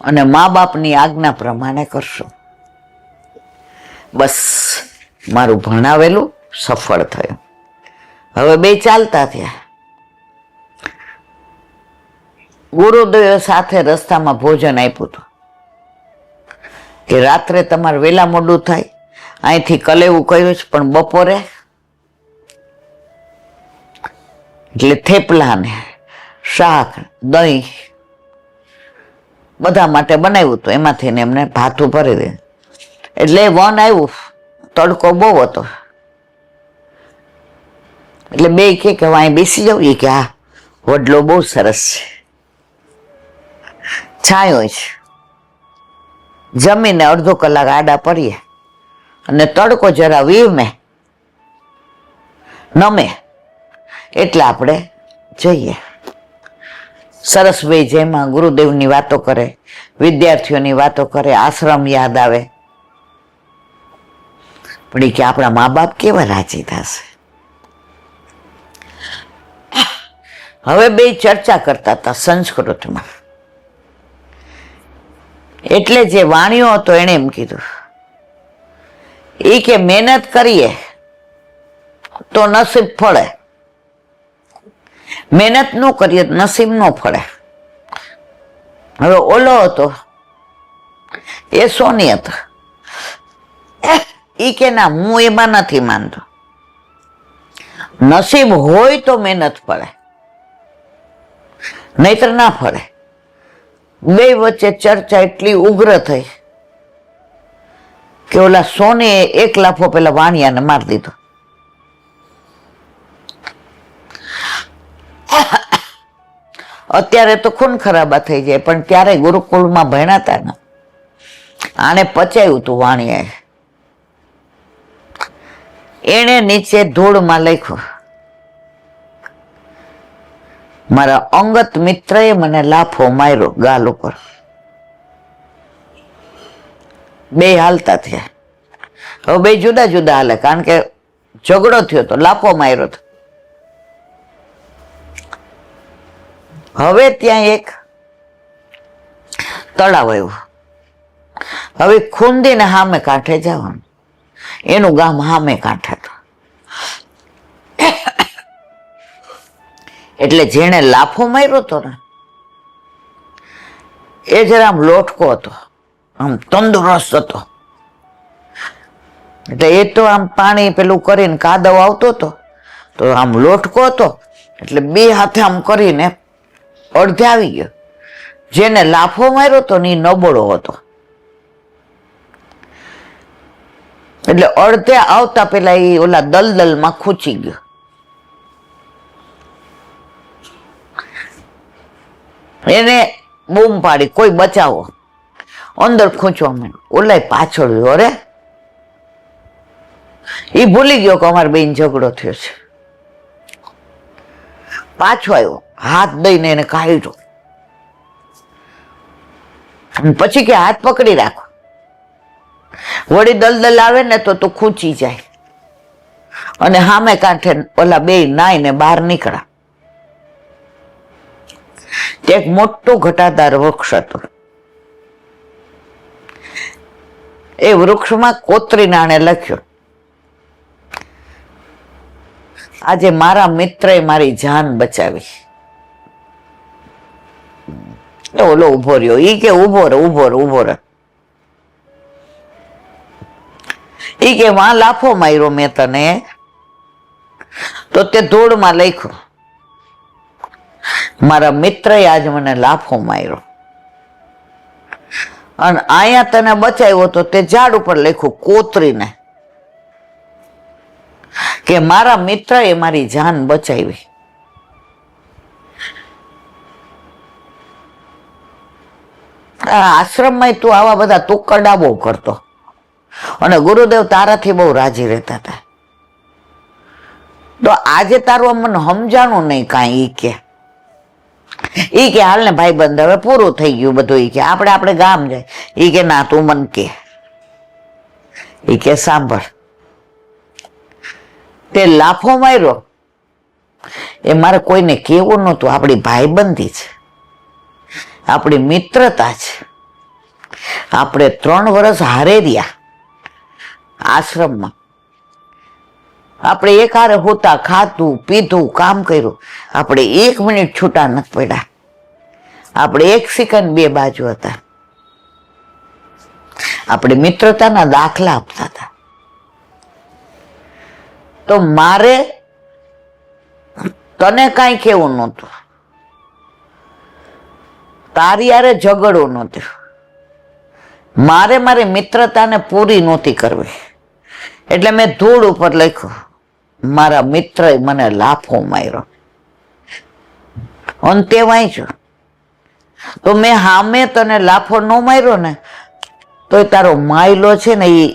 અને મા બાપની આજ્ઞા પ્રમાણે કરશું. બસ મારું ભણાવેલું સફળ થયું. હવે બે ચાલતા થયા. ગુરુદેવે સાથે રસ્તામાં ભોજન આપ્યું હતું કે રાત્રે તમારે વહેલા મોડું થાય, અહીંથી કલેવું કર્યું છે, પણ બપોરે એટલે થેપલા ને શાક દહીં બધા માટે બનાવ્યું હતું. એમાંથી ને એમને ભાથું ભરી દે એટલે વન આવ્યું, તડકો બહુ હતો એટલે બે કે અહીં બેસી જાવ. એ કે હા, વડલો બહુ સરસ છે, છાંયો છે. જમીને અડધો કલાક આડા પડીએ અને તડકો જરા વીવમે નમે એટલે આપણે જઈએ. સરસ બે જેમાં ગુરુદેવની વાતો કરે, વિદ્યાર્થીઓની વાતો કરે, આશ્રમ યાદ આવે. પણ એ કે આપણા મા બાપ કેવા રાજી થશે. હવે બે ચર્ચા કરતા હતા સંસ્કૃતમાં. એટલે જે વાણિયો હતો એને એમ કીધું એ કે મહેનત કરીએ તો નસીબ ફળે, મહેનત ન કરીએ તો નસીબ ન ફળે. હવે ઓલો હતો એ સોની હતો, એ કે ના, હું એમાં નથી માનતો. નસીબ હોય તો મહેનત ફળે, નહીતર ના ફળે. બે વચ્ચે ચર્ચા એટલી ઉગ્ર થઈ કે ઓલા સોને એક લાફો પેલા વાણિયાને મારી દીધો. અત્યારે તો ખૂન ખરાબા થઈ જાય, પણ ત્યારે ગુરુકુળમાં ભણ્યા હતા ને, આને પચાયું તું વાણિયાએ. એને નીચે ધૂળમાં લખ્યું મારા અંગત મિત્રએ મને લાફો માર્યો ગાલ ઉપર. બે હાલતા થયા. હવે બે જુદા જુદા હાલે, કારણ કે ઝઘડો થયો તો, લાફો માર્યો હતો. હવે ત્યાં એક તળાવ આવ્યું. હવે ખૂંદીને સામે કાંઠે જવાનું. એનું ગામ સામે કાંઠે હતું. એટલે જેને લાફો માર્યો હતો ને એ જરા આમ લોટકો હતો, આમ તંદુરસ્ત હતો. એટલે એ તો આમ પાણી પેલું કરીને કાદવ આવતો હતો તો આમ લોટકો હતો. એટલે બે હાથે આમ કરીને અડધે આવી ગયો. જેને લાફો માર્યો હતો ને એ નબળો હતો. એટલે અડધે આવતા પેલા એ ઓલા દલદલમાં ખૂંચી ગયો. એને બૂમ પાડી, કોઈ બચાવો. અંદર ખૂંચવા માંડ્યો. ઓલા પાછળ ગયો. અરે એ ભૂલી ગયો કે અમારે બેન ઝઘડો થયો છે. પાછો આવ્યો, હાથ દઈને એને કાઢ્યો. પછી કે હાથ પકડી રાખો, વળી દલદલ આવે ને તો તું ખૂંચી જાય. અને સામે કાંઠે ઓલા બે નાઈને બહાર નીકળ્યા. એક મોટો ઘટાદાર વૃક્ષ હતો. એ વૃક્ષમાં કોતરી નાણે લખ્યું, આજે મારા મિત્રએ મારી જાન બચાવી. ઓલો ઉભો રહ્યો. ઈ કે ઉભો રહે, ઉભો રહે, ઉભો રહે. ઈ કે માં લાફો માર્યો મેં તને, તો તે ધૂળમાં લખ્યું મારા મિત્રએ આજ મને લાફો માર્યો. અને અહીંયા તને બચાવ્યો તો તે ઝાડ ઉપર લખ્યું કોતરીને કે મારા મિત્રએ મારી જાન બચાવી. આશ્રમમાં તું આવા બધા તુક્કડા બહુ કરતો અને ગુરુદેવ તારાથી બહુ રાજી રહેતા હતા. તો આજે તારું મને સમજાણું નહીં કાંઈ. ઈ કે હાલ ને ભાઈ બંધ, હવે પૂરું થઈ ગયું બધું. ઈ કે આપણે ગામ જાય. ઈ કે ના, તું મન કે. ઈ કે સાંભળ, તે લાફો માર્યો એ મારે કોઈને કેવું નહોતું. આપણી ભાઈબંધી છે, આપણી મિત્રતા છે. આપણે 3 વર્ષ હારે રહ્યા આશ્રમમાં. આપણે એક હારે હોતા, ખાધું પીધું, કામ કર્યું. આપણે 1 મિનિટ છૂટા નથી પડ્યા. આપણે 1 સેકન્ડ 2 બાજુ હતા. આપણે મિત્રતાના દાખલા આપતા હતા. તો મારે તને કાંઈ કેવું નહોતું, તારી યારે ઝઘડવું નહોતું. મારી મિત્રતાને પૂરી નહોતી કરવી. એટલે મેં ધૂળ ઉપર લખ્યું મારા મિત્રએ મને લાફો માર્યો. અંતે વાંચ્યું તો મેં સામે તને લાફો ન માર્યો ને તો તારો માયલો છે ને એ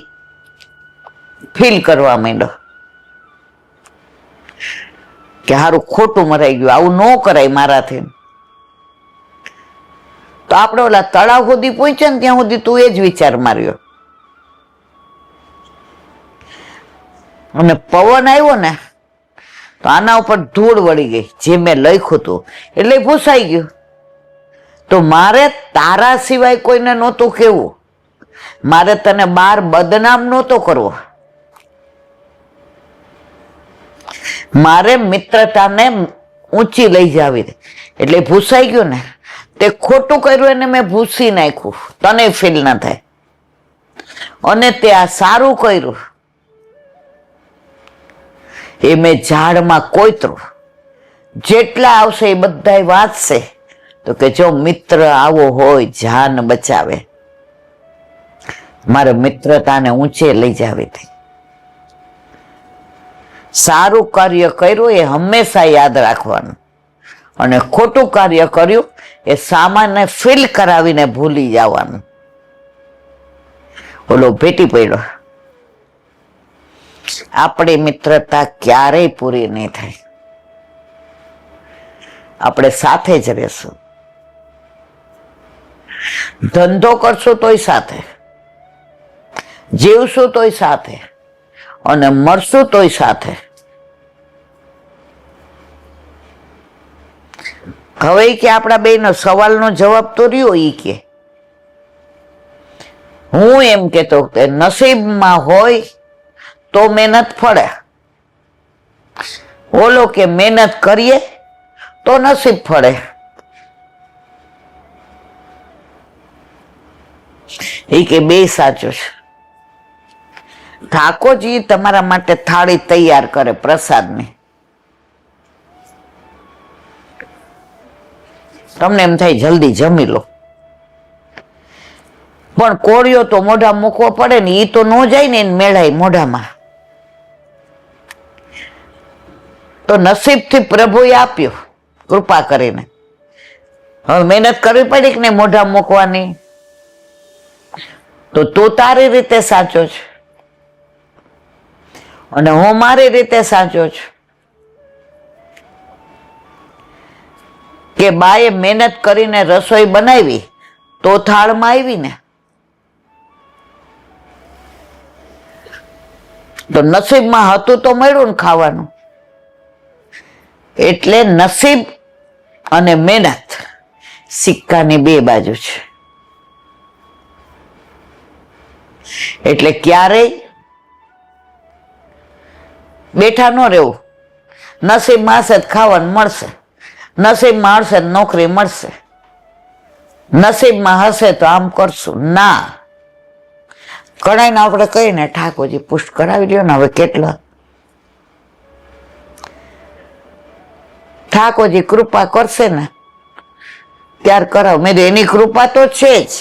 ફીલ કરવા માંડ્યો કે હારું ખોટું મરાઈ ગયું, આવું ન કરાય મારાથી. તો આપણે ઓલા તળાવ સુધી પહોંચ્યા ને ત્યાં સુધી તું એ જ વિચાર માર્યો. અને પવન આવ્યો ને તો આના ઉપર ધૂળ વળી ગઈ, જે મેં લખ્યું હતું એટલે ભૂસાઈ ગયું. તો મારે તારા સિવાય કોઈને નહોતું કેવું, મારે તને બહાર બદનામ નહોતો કરવો. મારે મિત્રતાને ઊંચી લઈ જાવી. એટલે ભૂસાઈ ગયું ને, તે ખોટું કર્યું એને મેં ભૂસી નાખ્યું, તને ફીલ ના થાય. અને તે આ સારું કર્યું એ મેં ઝાડમાં કોતરું. જેટલા આવશે એ બધા વાંચશે તો કે જો મિત્ર આવો હોય જાન બચાવે. મારે મિત્રતાને ઊંચે લઈ જાવી હતી. સારું કાર્ય કર્યું એ હંમેશા યાદ રાખવાનું, અને ખોટું કાર્ય કર્યું એ સામાન્ય ફીલ કરાવીને ભૂલી જવાનું. ઓલો ભેટી પડ્યો. આપણી મિત્રતા ક્યારેય પૂરી નહીં થાય. આપણે સાથે જ રહેશું. ધંધો કરશું તોય સાથે, જીવશું તોય સાથે, અને મરશું તોય સાથે. હવે કે આપણા બેનો સવાલનો જવાબ તો રહ્યો. ઈ કે હું એમ કેતો કે નસીબમાં હોય તો મહેનત ફળે. ઓલો કે મહેનત કરીએ તો નસીબ ફળે. એ કે બે સાચું છે. ઠાકોરજી તમારા માટે થાળી તૈયાર કરે પ્રસાદની. તમને એમ થાય જલ્દી જમી લો, પણ કોળિયો તો મોઢા મૂકવો પડે ને. એ તો ન જાય ને, એને મેળાય મોઢામાં. તો નસીબથી પ્રભુએ આપ્યું કૃપા કરીને. હવે મહેનત કરવી પડી કે નહીં મોઢા મૂકવાની? તો તું તારી રીતે સાચો છે અને હું મારી રીતે સાચો છું. કે બાએ મહેનત કરીને રસોઈ બનાવી તો થાળમાં આવી ને. તો નસીબમાં હતું તો મળ્યું ને ખાવાનું. એટલે નસીબ અને મહેનત સિક્કાની બે બાજુ છે. એટલે ક્યારેય બેઠા ન રહેવું. નસીબમાં હશે તો ખાવાનું મળશે, નસીબમાં હશે તો નોકરી મળશે, નસીબમાં હશે તો આમ કરશું. ના, કણાઈને આપણે કહીને ઠાકોરજી પુષ્ટ કરાવી દો ને. હવે કેટલા ઠાકોરજી કૃપા કરશે ને ત્યાર કરાવ. મેં એની કૃપા તો છે જ.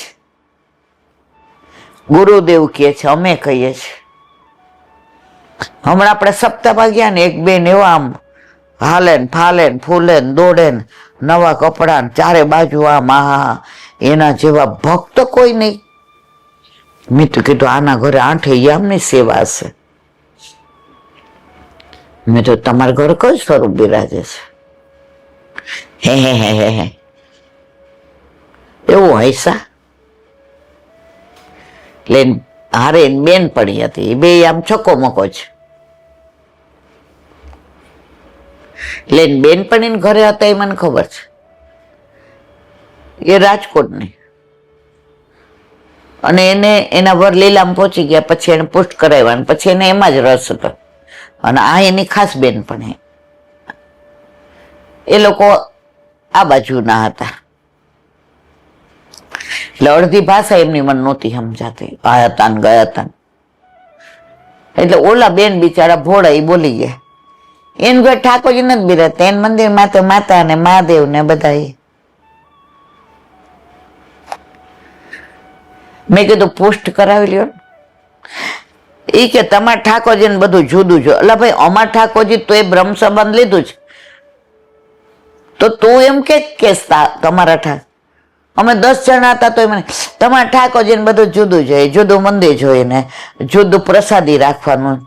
ગુરુદેવ કહે છે, અમે કહીએ છીએ. હમણાં આપણે સપ્તાહમાં ગયા ને, એક બેન એવા આમ હાલે ને ફાલે ને ફૂલે ને દોડે ને, નવા કપડા ને ચારે બાજુ આમ. આ એના જેવા ભક્ત કોઈ નહીં. મેં તો કીધું આના ઘરે આઠે યામની સેવા હશે. મેં તો તમારા ઘરે કયું સ્વરૂપ બિરાજે છે? હે એવું હૈસા. એટલે હારે બેન પડી હતી, એ બે આમ છકો મકો છે. એટલે બેનપણી ઘરે હતા એ મને ખબર છે. એ રાજકોટની. અને એને એના વર લીલામાં પહોંચી ગયા, પછી એને પુષ્ટ કરાવ્યા, પછી એને એમાં જ રસ હતો. અને આ એની ખાસ બેનપણી. એ લોકો આ બાજુના હતા. એટલે અડધી ભાષા એમની મને નહોતી સમજાતી. આ હતા ને ગયા હતા. એટલે ઓલા બેન બિચારા ભોળા એ બોલી ગયા. એનું ઘર ઠાકોરજી નથી બિરાજતા, એન મંદિરમાં તો માતા ને મહાદેવ ને બધા. મેં કીધું પુષ્ટ કરાવી લ્યો. એ કે તમારા ઠાકોરજી ને બધું જુદું જો. એટલે ભાઈ અમારા ઠાકોરજી તો એ બ્રહ્મ સંબંધ લીધું છે. તો તું એમ કે તમારા ઠાક અમે 10 જણા હતા તો મને તમારા ઠાકોરજી ને બધું જુદું જોઈએ, જુદું મંદિર જોઈએ ને જુદું પ્રસાદી રાખવાનું.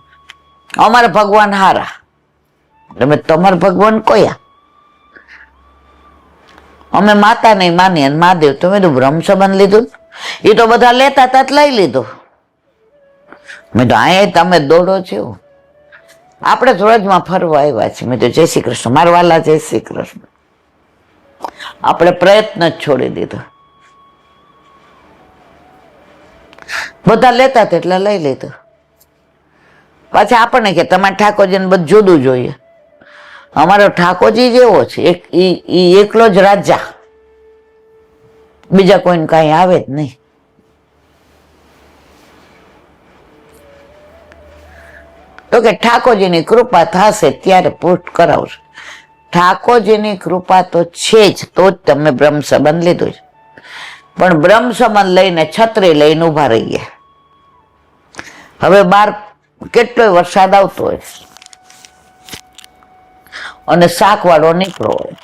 અમારા ભગવાન હારા. તમે તમારા ભગવાન કોયા? અમે માતા નહીં માનીએ મહાદેવ. તમે તો બ્રહ્મ સંબંધ લીધું. એ તો બધા લેતા તા લઈ લીધું. મેં તો અહીંયા તમે દોડો છો. આપણે ધોળજમાં ફરવા આવ્યા છીએ. મેં તો જય શ્રી કૃષ્ણ. મારા વાલા જય શ્રી કૃષ્ણ. આપણે પ્રયત્ન જ છોડી દીધો. બધા લેતા હતા એટલે લઈ લીધું. પાછા આપણને કે તમારે ઠાકોરજીને બધું જુદું જોઈએ. અમારો ઠાકોરજી જેવો છે, એકલો જ રાજા, બીજા કોઈને કઈ આવે જ નહીં. તો કે ઠાકોરજીની કૃપા થશે ત્યારે પુષ્ટ કરાવશે. ઠાકોરજીની કૃપા તો છે જ, તો જ તમે બ્રહ્મ સંબંધ લીધું છે. પણ બ્રહ્મ સંબંધ લઈને છત્રી લઈને ઉભા રહી ગયા. હવે બહાર કેટલોય વરસાદ આવતો હોય અને શાક વાળો નીકળો હોય.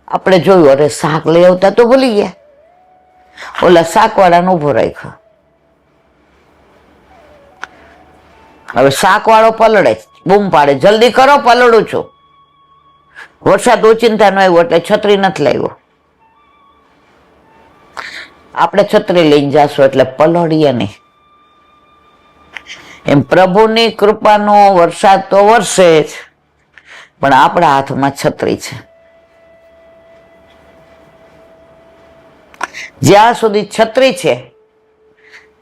આપણે જોયું, અરે શાક લઈ આવતા તો ભૂલી ગયા. ઓલા શાક વાળાને ઉભો રાખ્યો. હવે શાક વાળો પલળે, બૂમ પાડે, જલ્દી કરો પલળું છું. વરસાદ ઓચિંતા નો આવ્યો એટલે છત્રી નથી લાવ્યો. આપણે છત્રી લઈને જાશું એટલે પલળીએ નહીં. એમ પ્રભુની કૃપાનો વરસાદ તો વરસે જ, પણ આપણા હાથમાં છત્રી છે. જ્યાં સુધી છત્રી છે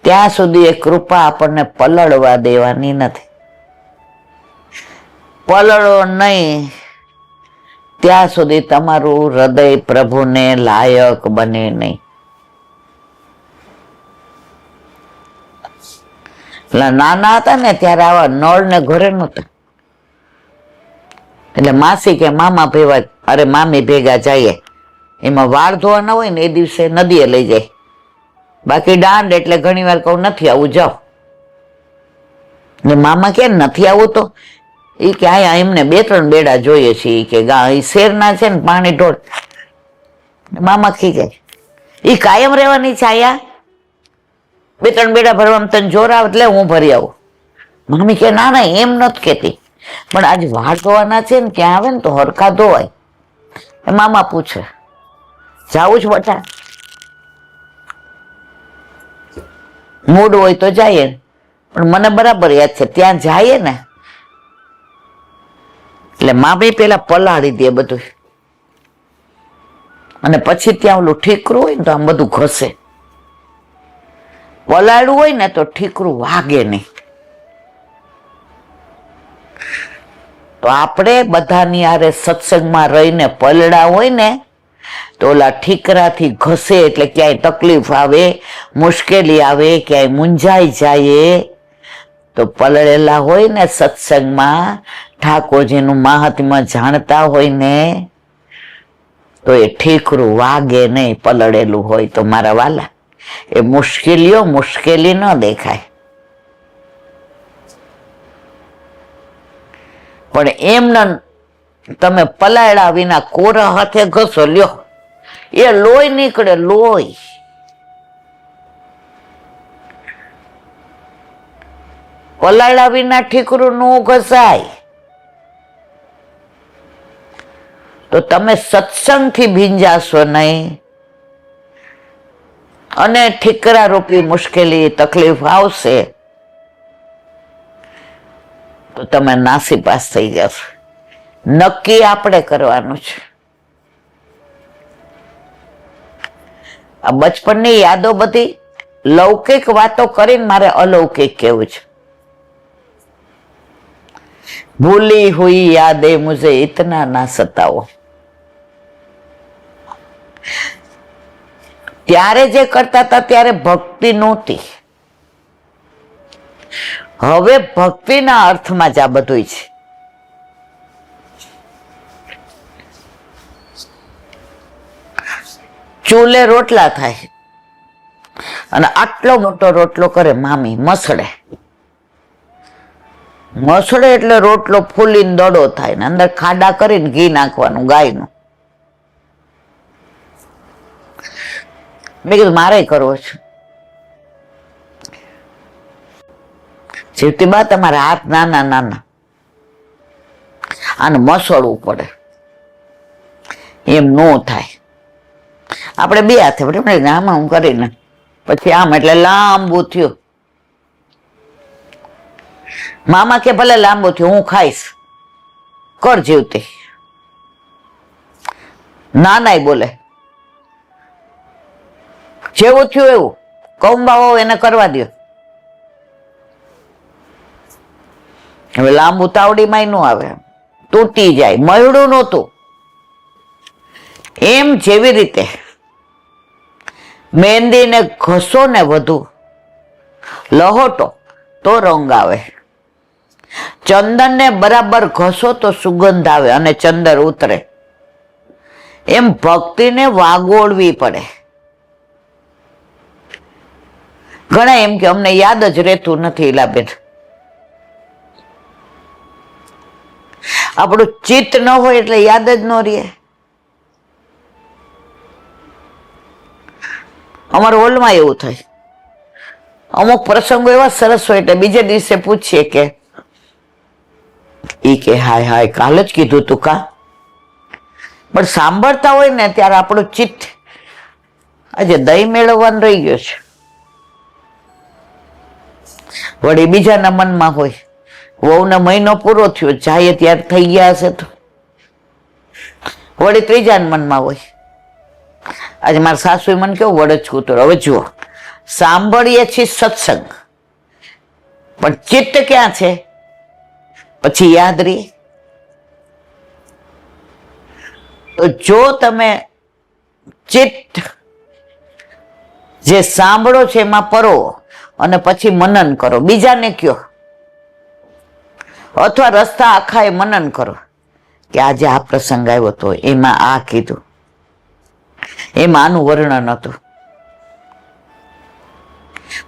ત્યાં સુધી એ કૃપા આપણને પલળવા દેવાની નથી. પલળો નહીં ત્યાં સુધી તમારું હૃદય પ્રભુને લાયક બને નહીં. નાના હતા ને ત્યારે આવા નળ ને ઘરે નહોતા, એટલે માસી કે મામા ભેગા, અરે મામી ભેગા જઈએ. એમાં વાળ ધોવાના હોય ને એ દિવસે નદીએ લઈ જાય. બાકી દાંડ એટલે ઘણી વાર કહું નથી આવું, જાઓ. ને મામા કે નથી આવું, તો એ કે આયા એમને 2-3 બેડા જોઈએ છે કે શેરના છે ને પાણી ઢોળ. મામા ખી જાય, એ કાયમ રહેવાની છે આયા, 2-3 બેડા ભરવામાં તને જોર આવે એટલે હું ભરી આવું. મમ્મી કે ના ના એમ નથી કેતી, પણ આજ વાળ ધોવાના છે ને ક્યાં આવે ને તો હરખા ધોવાય. મામા પૂછે જાવું જ બટા? મૂડ હોય તો જઈએ, પણ મને બરાબર યાદ છે ત્યાં જઈએ ને એટલે મામી પેલા પલાળી દે બધું, અને પછી ત્યાં ઓલું ઠીકરું હોય ને તો આમ બધું ઘસે. પલાળ્યું હોય ને તો ઠીકરું વાગે નહીં. તો આપણે બધાની આરે સત્સંગમાં રહીને પલળા હોય ને તો ઓલા ઠીકરાથી ઘસે એટલે ક્યાંય તકલીફ આવે, મુશ્કેલી આવે, ક્યાંય મૂંઝાઈ જાય, તો પલળેલા હોય ને સત્સંગમાં ઠાકોરજીનું મહાત્મ્ય જાણતા હોય ને તો એ ઠીકરું વાગે નહીં. પલળેલું હોય તો મારા વાલા એ મુશ્કેલીઓ મુશ્કેલી ન દેખાય. પણ એમને તમે પલાળ્યા વિના કોરા હાથે ઘસો લ્યો, એ લોહી નીકળે, લોહી. પલાળ્યા વિના ઠીકરું ન ઘસાય. તો તમે સત્સંગથી ભીંજાશો નહીં, અને ઠીકરા રૂપી મુશ્કેલી તકલીફ આવશે તો તમે નાસીપાસ થઈ જશો. નક્કી આપણે કરવાનું છે. આ બચપનની યાદો બધી લૌકિક વાતો કરીને મારે અલૌકિક કેવું છે. ભૂલી હુઈ યાદે મુझे इतना ना सताओ. ત્યારે જે કરતા હતા ત્યારે ભક્તિ નહોતી. હવે ભક્તિના અર્થમાં જ આ બધું છે. ચૂલે રોટલા થાય અને આટલો મોટો રોટલો કરે મામી, મસળે. મસળે એટલે રોટલો ફૂલીને દડો થાય ને અંદર ખાડા કરીને ઘી નાખવાનું ગાયનું. મેં કીધું મારે કરવો છે. જીવતી બા તમારા હાથ નાના નાના, આને મસળવું પડે, એમ નો થાય. આપણે 2 હાથે બરાબર આમાં હું કરીને પછી આમ એટલે લાંબુ થયું. મામા કે ભલે લાંબુ થયું હું ખાઈશ, કર જીવતી. નાનાય બોલે જેવું થયું એવું કૌંબાઓ એને કરવા દો. હવે લાંબુ તાવડીમાં નો આવે, તૂટી જાય. મયડું નહોતું. એમ જેવી રીતે મહેંદીને ઘસો ને વધુ લહોટો તો રંગ આવે, ચંદનને બરાબર ઘસો તો સુગંધ આવે અને ચંદર ઉતરે. એમ ભક્તિને વાગોળવી પડે. ઘણા એમ કે અમને યાદ જ રહેતું નથી લાબેન. આપણું ચિત્ત ન હોય એટલે યાદ જ ન રહે. અમારા હોલમાં એવું થાય, અમુક પ્રસંગો એવા સરસ હોય એટલે બીજે દિવસે પૂછીએ કે ઈ કે હાય હાય કાલ જ કીધું તું કા. પણ સાંભળતા હોય ને ત્યારે આપણું ચિત્ત આજે દહીં મેળવવાનું રહી ગયો છે. વળી બીજાના મનમાં હોય, વહુનો મહિનો પૂરો થયો, જાય ત્યારે થઈ ગયા હશે તો. વળી ત્રીજાના મનમાં હોય, આજે મારા સાસુએ મને કેવું વડચકું તો. હવે જુઓ, સાંભળીએ છીએ સત્સંગ, પણ ચિત્ત ક્યાં છે? પછી યાદ રહી. તો જો તમે ચિત્ત જે સાંભળો છે એમાં પરો અને પછી મનન કરો, બીજાને કયો, અથવા રસ્તા આખા એ મનન કરો કે આજે આ પ્રસંગ આવ્યો હતો, એમાં આ કીધું, એમાં આનું વર્ણન હતું.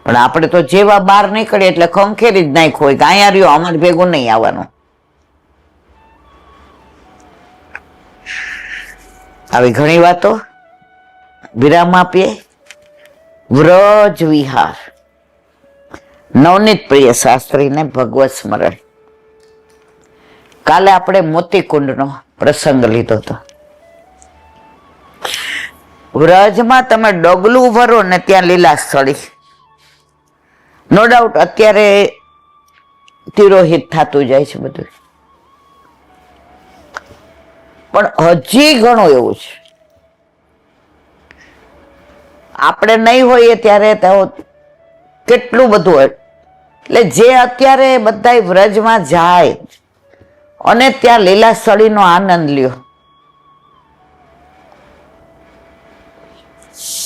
પણ આપણે તો જેવા બહાર નીકળે એટલે ખંખેરી જ નાખ્યો હોય કે અહીંયા રહ્યો, અમારે ભેગું નહીં આવવાનું. આવી ઘણી વાતો વિરામ આપીએ. વ્રજ વિહાર, નવનીત પ્રિય શાસ્ત્રીને ભગવત સ્મરણ. કાલે આપણે મોતીકુંડનો પ્રસંગ લીધો હતો. વ્રજમાં તમે ડગલું ભરો ને ત્યાં લીલા સ્થળી, નો ડાઉટ અત્યારે તિરોહિત થતું જાય છે બધું, પણ હજી ઘણું એવું છે. આપણે નહીં હોઈએ ત્યારે તો કેટલું બધું હોય. એટલે જે અત્યારે બધા વ્રજમાં જાય અને ત્યાં લીલા સ્થળીનો આનંદ લ્યો.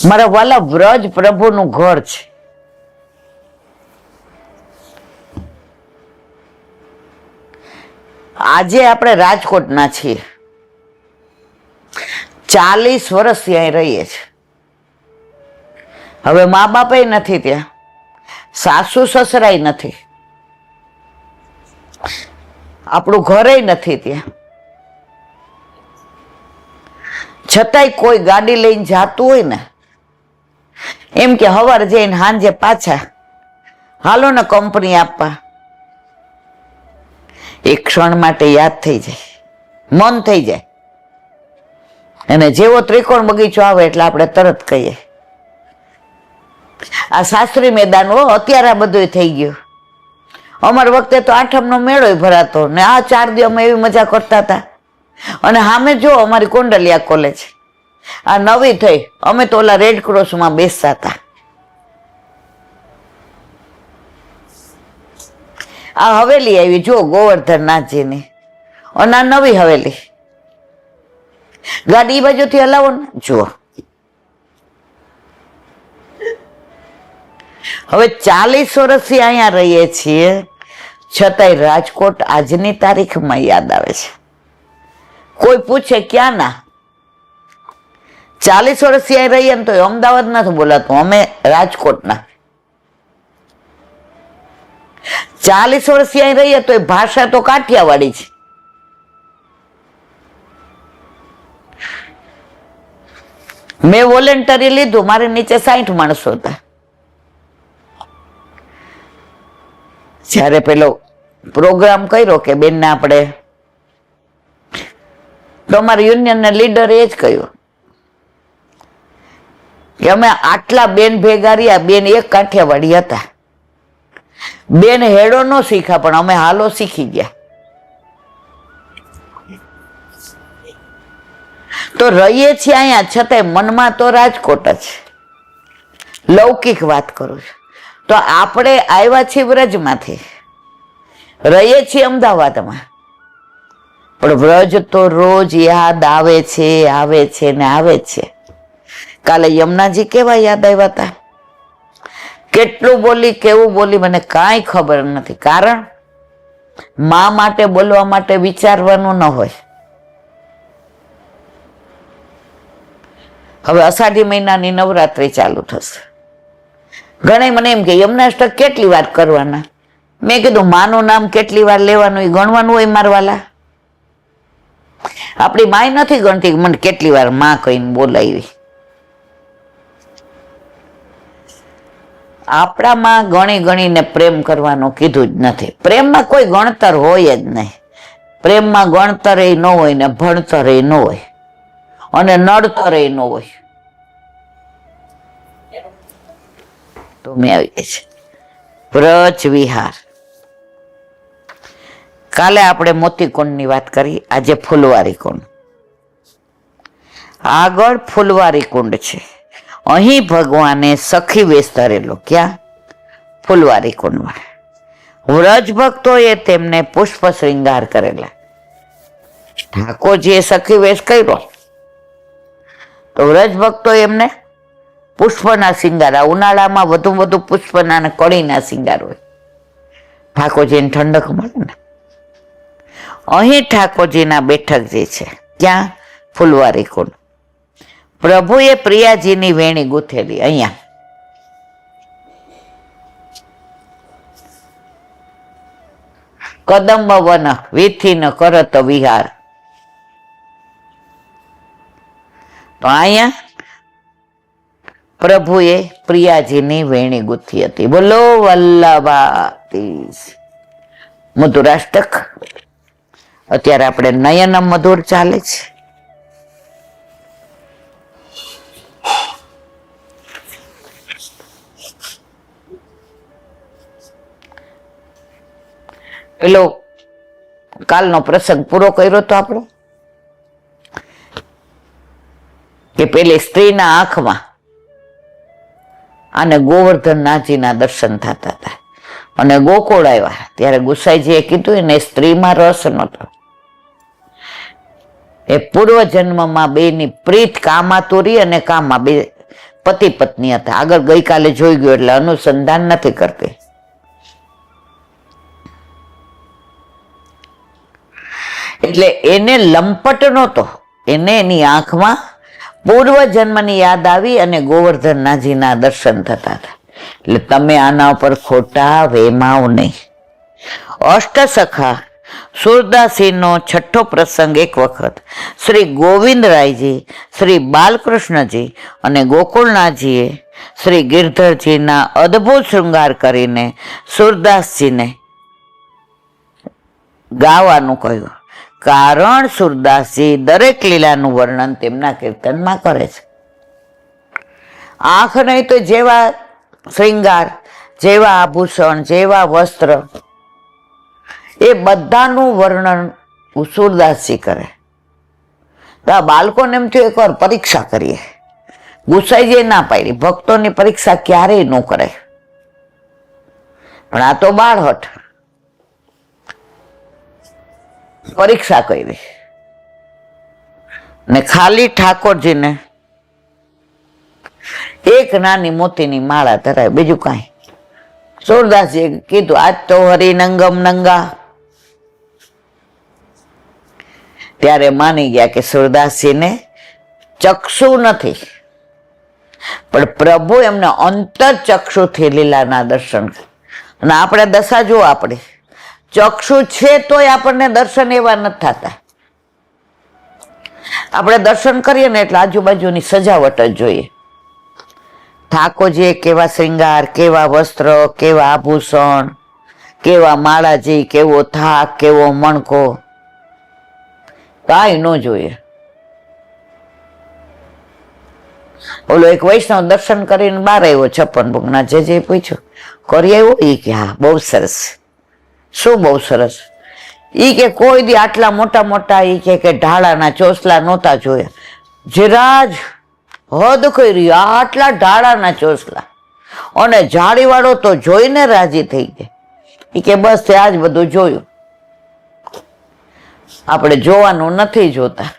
મારા વાલા, વ્રજ પ્રભુનું ઘર છે. આજે આપણે રાજકોટના છીએ, 40 વર્ષ ત્યાં રહીએ છીએ. હવે મા બાપે નથી ત્યાં, સાસુ સસરાય નથી, આપણું ઘરે નથી ત્યાં. છતાંય કોઈ ગાડી લઈને જાતું હોય ને, એમ કે હવાર જઈને સાંજે પાછા હાલો ને કંપની આપવા. એક ક્ષણ માટે યાદ થઈ જાય, મન થઈ જાય. અને જેવો ત્રિકોણ બગીચો આવે એટલે આપણે તરત કહીએ આ શાસ્ત્રી મેદાન. અત્યારે આ બધું થઈ ગયું. અમાર વખતે તો આઠમનો મેળો ભરાતો ને આ 4 દી અમે એવી મજા કરતા હતા. અને સામે જો અમારી કોંડલિયા કોલેજ આ નવી થઈ, અમે તો ઓલા રેડ ક્રોસમાં બેસતા હતા. આ હવેલી આવી જો ગોવર્ધનનાથજીની, અને આ નવી હવેલી. ગાડી બાજુથી હલાવો ને જુઓ. હવે 40 વર્ષથી અહીંયા રહીએ છીએ, છતાંય રાજકોટ આજની તારીખમાં યાદ આવે છે. કોઈ પૂછે ક્યાં ના, 40 વર્ષથી અહીં રહીએ ને તો અમદાવાદ નથી બોલાતું, અમે રાજકોટના. 40 વર્ષથી અહીં રહીએ તો એ ભાષા તો કાઠિયાવાડી છે. મેં વોલેન્ટરી લીધું, મારી નીચે 60 માણસો હતા. જયારે પેલો પ્રોગ્રામ કર્યો કે બેનને આપણે, તો અમારા યુનિયનના લીડરે એ જ કહ્યું કે અમે આટલા બેન ભેગા રહ્યા. બેન એક કાઠિયાવાડી હતા. બેન હેડો ન શીખ્યા, પણ અમે હાલો શીખી ગયા. તો રહીએ છીએ અહીંયા, છતાંય મનમાં તો રાજકોટ જ. લૌકિક વાત કરું છું. તો આપણે આવ્યા છીએ વ્રજમાંથી, રહીએ છીએ અમદાવાદમાં, પણ વ્રજ તો રોજ યાદ આવે છે, આવે છે ને આવે છે. કાલે યમુનાજી કેવા યાદ આવ્યા હતા, કેટલું બોલી કેવું બોલી મને કાંઈ ખબર નથી. કારણ મા માટે બોલવા માટે વિચારવાનું ન હોય. હવે અષાઢી મહિનાની નવરાત્રી ચાલુ થશે. ઘણા મને એમ કે યમુનાષ્ટક કેટલી વાર કરવાના. મેં કીધું માનું નામ કેટલી વાર લેવાનું એ ગણવાનું હોય મારવાલા. આપણી માય નથી ગણતી મને કેટલી વાર માં કહીને બોલાવી. આપણામાં ગણી ગણીને પ્રેમ કરવાનું કીધું જ નથી. પ્રેમમાં કોઈ ગણતર હોય જ નહીં. પ્રેમમાં ગણતર એ ન હોય ને ભણતર એ ન હોય. અને નડતર ન હોય. તો મેં આવી ગઈ છે વ્રજ વિહાર. કાલે આપણે મોતીકુંડની વાત કરી, આજે ફૂલવારી કુંડ. આગળ ફૂલવારી કુંડ છે. અહીં ભગવાને સખી વેશ ધરેલો. ક્યાં? ફૂલવારી કુંડમાં. વ્રજ ભક્તોએ તેમને પુષ્પ શ્રૃંગાર કરેલા. ઠાકોરજીએ સખી વેશ કર્યો તો વ્રજ ભક્તો એમને પુષ્પના શિંગાર. ઉનાળામાં વધુ પુષ્પના અને કળીના શિંગાર હોય. ઠાકોરજીને ઠંડક મળે ને. અહીં ઠાકોરજીના બેઠક જે છે ક્યાં? ફૂલવારી કુંડ. પ્રભુએ પ્રિયાજીની વેણી ગૂંથેલી અહીંયા. કદંબ વન વિથિન કરત વિહાર. તો અહીંયા પ્રભુએ પ્રિયાજીની વેણી ગૂંથી હતી. બોલો વલ્લભાતીશ. મધુરાષ્ટક. અત્યારે આપણે નયન મધુર ચાલે છે. પેલો કાલનો પ્રસંગ પૂરો કર્યો તો આપણે કે પેલી સ્ત્રીના આંખમાં અને ગોવર્ધનનાથજીના દર્શન થતા હતા અને ગોકુળ આવ્યા ત્યારે ગુસાઈજીએ કીધું એને સ્ત્રીમાં રસ નતો. એ પૂર્વ જન્મમાં બેની પ્રીત કામાતુરી અને કામા બે પતિ પત્ની હતા. આગળ ગઈકાલે જોઈ ગયો એટલે અનુસંધાન નથી કરતી. એટલે એને લંપટ નહોતો, એને એની આંખમાં પૂર્વ જન્મની યાદ આવી અને ગોવર્ધનનાથજીના દર્શન થતા હતા. એટલે તમે આના ઉપર ખોટા વેમાવ નહીં. અષ્ટસખા સુરદાસીનો છઠ્ઠો પ્રસંગ એક વખત શ્રી ગોવિંદરાયજી, શ્રી બાલકૃષ્ણજી અને ગોકુળનાથજીએ શ્રી ગિરધરજીના અદ્ભુત શૃંગાર કરીને સુરદાસજીને ગાવાનું કહ્યું. કારણ સુરદાસજી દરેક લીલાનું વર્ણન તેમના કીર્તનમાં કરે છે. આંખ નહીં તો જેવા શ્રૃંગાર, જેવા આભૂષણ, જેવા વસ્ત્ર, એ બધાનું વર્ણન સુરદાસજી કરે. તો આ બાળકોને એમ થયું એકવાર પરીક્ષા કરીએ. ગુસાઈજીએ ના પાડી, ભક્તોની પરીક્ષા ક્યારેય ન કરે. પણ આ તો બાળહઠ. પરીક્ષા કરી ને ખાલી ઠાકોરજીને એક નાની મોતીની માળા ધરાય, બીજું કાંઈ. સુરદાસજીએ કીધું આજ તો હરિનંગમ નંગા. ત્યારે માની ગયા કે સુરદાસજીને ચક્ષુ નથી, પણ પ્રભુ એમને અંતર ચક્ષુથી લીલાના દર્શન. અને આપણે દશા જુઓ, આપણી ચક્ષુ છે તોય આપણને દર્શન એવા નથી થતા. આપણે દર્શન કરીએ ને એટલે આજુબાજુની સજાવટ જ જોઈએ. ઠાકોરજીએ કેવા શ્રૃંગાર, કેવા વસ્ત્ર, કેવા આભૂષણ, કેવા માળાજી, કેવો થાક, કેવો મણકો, કાંઈ ન જોઈએ. ઓલો એક વૈષ્ણવ દર્શન કરીને બહાર આવ્યો, 56 ભોગના જે પૂછ્યું કરી આવ્યો? એ કે હા, બહુ સરસ. શું બહુ સરસ? ઈ કે કોઈ દી આટલા મોટા મોટા ઈ કે ઢાળાના ચોસલા નહોતા જોયા. જરાજ હદ કરી, આટલા ઢાળાના ચોસલા અને જાળીવાળો તો જોઈને રાજી થઈ ગયા. ઈ કે બસ ત્યાં જ બધું જોયું, આપણે જોવાનું નથી જોતા.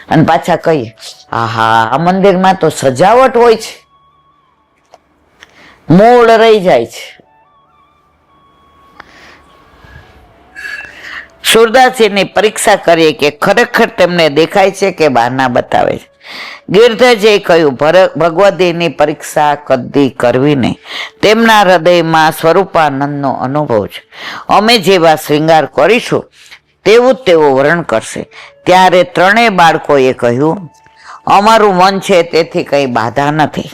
અને પાછા કહીએ આહા, આ મંદિરમાં તો સજાવટ હોય છે, મૂળ રહી જાય છે. સુરદાસજીની પરીક્ષા કરીએ કે ખરેખર તેમને દેખાય છે કે બહાના બતાવે છે. ગિરધરજીએ કહ્યું ભગવદીની પરીક્ષા કદી કરવી નહીં. તેમના હૃદયમાં સ્વરૂપાનંદનો અનુભવ છે. અમે જેવા શ્રૃંગાર કરીશું તેવું જ તેઓ વર્ણન કરશે. ત્યારે ત્રણેય બાળકોએ કહ્યું અમારું મન છે તેથી કંઈ બાધા નથી.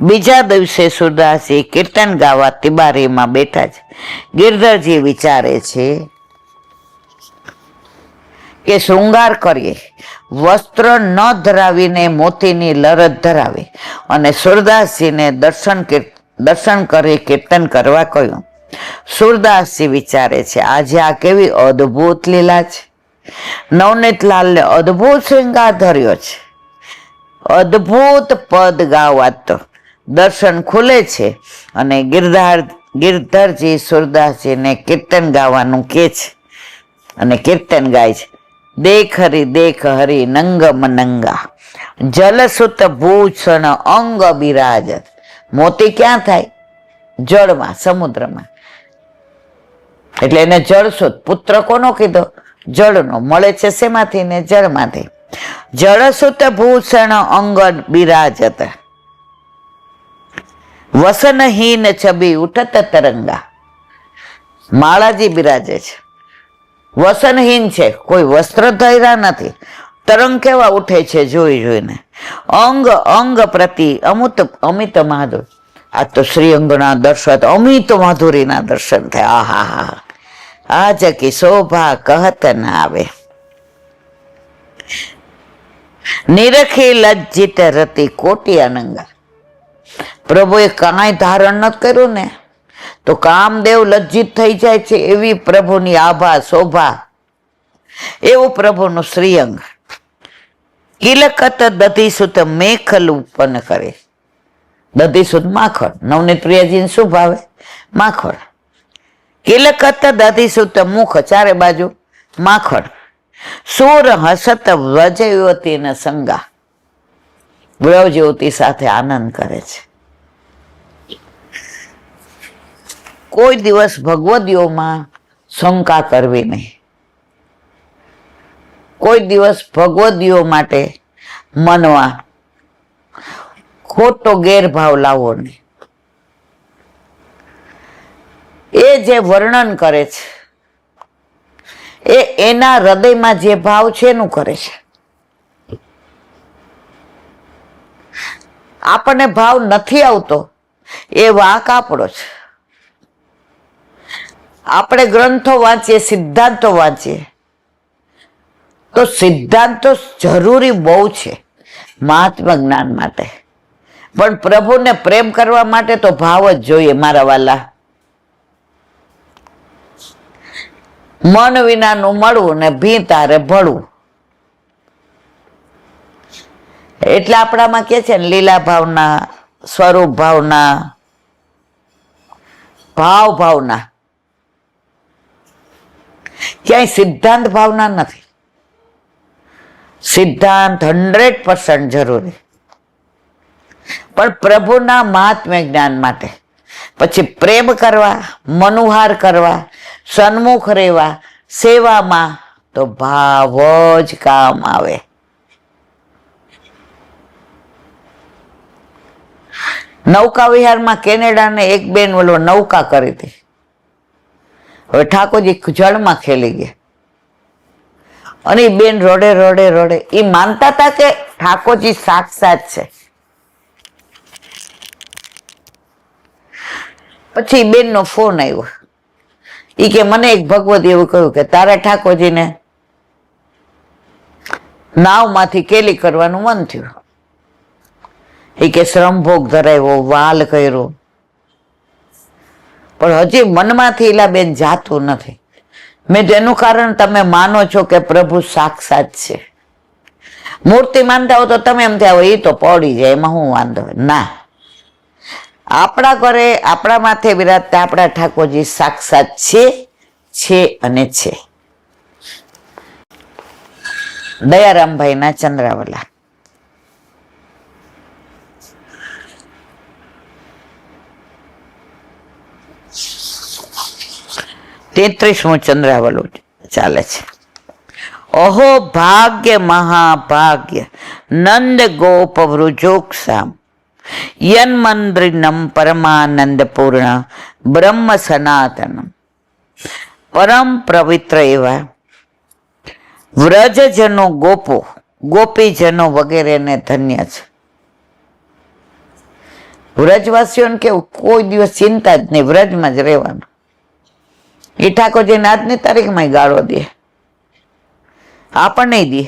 બીજા દિવસે સુરદાસજી કીર્તન ગાવા તિબારીમાં બેઠા છે. ગિરધરજી વિચારે છે કે શૃંગાર કરીએ, વસ્ત્ર ન ધરાવીને મોતીની લરત ધરાવી અને સુરદાસજીને દર્શન કરી કીર્તન કરવા કહ્યું. સુરદાસજી વિચારે છે, આજે આ કેવી અદ્ભુત લીલા છે. નવનીતલાલને અદ્ભુત શૃંગાર ધર્યો છે. અદ્ભુત પદ ગાવા તો દર્શન ખુલે છે અને ગિરધરજી સુરદાસજીને કીર્તન ગાવાનું કે છે અને કીર્તન ગાય છે. દેખ હરી નંગ મનંગા જલસુત ભૂષણ અંગ બિરાજત. મોતી ક્યાં થાય? જળમાં, સમુદ્રમાં. એટલે એને જળસુત પુત્ર કોનો કીધો? જળનો. મળે છે શેમાંથી? ને જળમાંથી. જળસુત ભૂષણ અંગ બિરાજત વસનહીન છબી ઉઠત તરંગા. માળાજી બિરાજે છે, વસનહીન છે, કોઈ વસ્ત્ર ધર્યા નથી. તરંગ કેવા ઉઠે છે જોઈ જોઈને. અંગ અંગ પ્રતિ અમિત માધુર. આ તો શ્રીઅંગના દર્શન, અમિત માધુરીના દર્શન થાય. આહા, આજ કી શોભા કહત ના આવે. નિરખી લજ્જિત રતિ કોટી અનંગા. પ્રભુએ કાંઈ ધારણ નથી કર્યું ને તો કામદેવ લજ્જિત થઈ જાય છે. એવી પ્રભુની આભા શોભા, એવું પ્રભુનું શ્રીઅંગ. કિલકત દધીસુત મેખલ ઉત્પન્ન કરે. દધીસુત માખણ. નવનીત પ્રિયાજીને શું ભાવે? માખણ. કિલકત દધીસુત મુખ, ચારે બાજુ માખણ. સુર હસત વ્રજયુવતી ને સંગા. વ્રજયુવતી સાથે આનંદ કરે છે. કોઈ દિવસ ભગવદીઓમાં શંકા કરવી નહીં. કોઈ દિવસ ભગવદીઓ માટે મનમાં ખોટો ગેરભાવ લાવવો નહીં. એ જે વર્ણન કરે છે એ એના હૃદયમાં જે ભાવ છે એનું કરે છે. આપણને ભાવ નથી આવતો એ વાંક આપણો છે. આપણે ગ્રંથો વાંચીએ, સિદ્ધાંતો વાંચીએ તો સિદ્ધાંતો જરૂરી બહુ છે મહાત્મા જ્ઞાન માટે, પણ પ્રભુને પ્રેમ કરવા માટે તો ભાવ જ જોઈએ મારા વાલા. મન વિનાનું મળવું ને ભી તારે ભળવું. એટલે આપણામાં કે છે ને લીલા ભાવના, સ્વરૂપ ભાવના, ભાવના. ક્યાંય સિદ્ધાંત ભાવના નથી. સિદ્ધાંત 100% જરૂરી, પણ પ્રભુના મહાત્મ્ય જ્ઞાન માટે. પછી પ્રેમ કરવા, મનુહાર કરવા, સન્મુખ રહેવા, સેવામાં તો ભાવ જ કામ આવે. નૌકા વિહારમાં કેનેડાને એક બેન ઓલો નૌકા કરી હતી. હવે ઠાકોરજી જળમાં ખેલી ગયા અને એ બેન રોડે રોડે રોડે. એ માનતા હતા કે ઠાકોરજી સાક્ષાત છે. પછી બેન નો ફોન આવ્યો. એ કે મને એક ભગવત એવું કહ્યું કે તારા ઠાકોરજીને નાવમાંથી કેલી કરવાનું મન થયું. એ કે શ્રમભોગ ધરાવ્યો, વાલ કર્યો, પણ હજી મનમાંથી એલા બેન જાતું નથી. મેં તેનું કારણ તમે માનો છો કે પ્રભુ સાક્ષાત છે. મૂર્તિ માનતા હો તો તમે એમ થયા હોય એ તો પડી જાય, એમાં શું વાંધો? ના, આપણા ઘરે આપણા માથે બિરાજતા આપણા ઠાકોરજી સાક્ષાત છે અને છે. દયારામભાઈ ના ચંદ્રાવલા. તેત્રીસમું ચંદ્રાવલું ચાલે છે. અહો ભાગ્ય મહાભાગ્ય નંદ ગોપ વૃજોક્ષામ યન મંદ્રિનમ પરમાનંદ પૂર્ણ બ્રહ્મ સનાતનમ. પરમ પવિત્ર એવા વ્રજજનો, ગોપો, ગોપીજનો વગેરેને ધન્ય છે. વ્રજવાસીઓને કેવું, કોઈ દિવસ ચિંતા જ નહીં, વ્રજમાં જ રહેવાનું. એ ઠાકોરજીને આજની તારીખમાં ગાળો દે. આ પણ નહીં દે.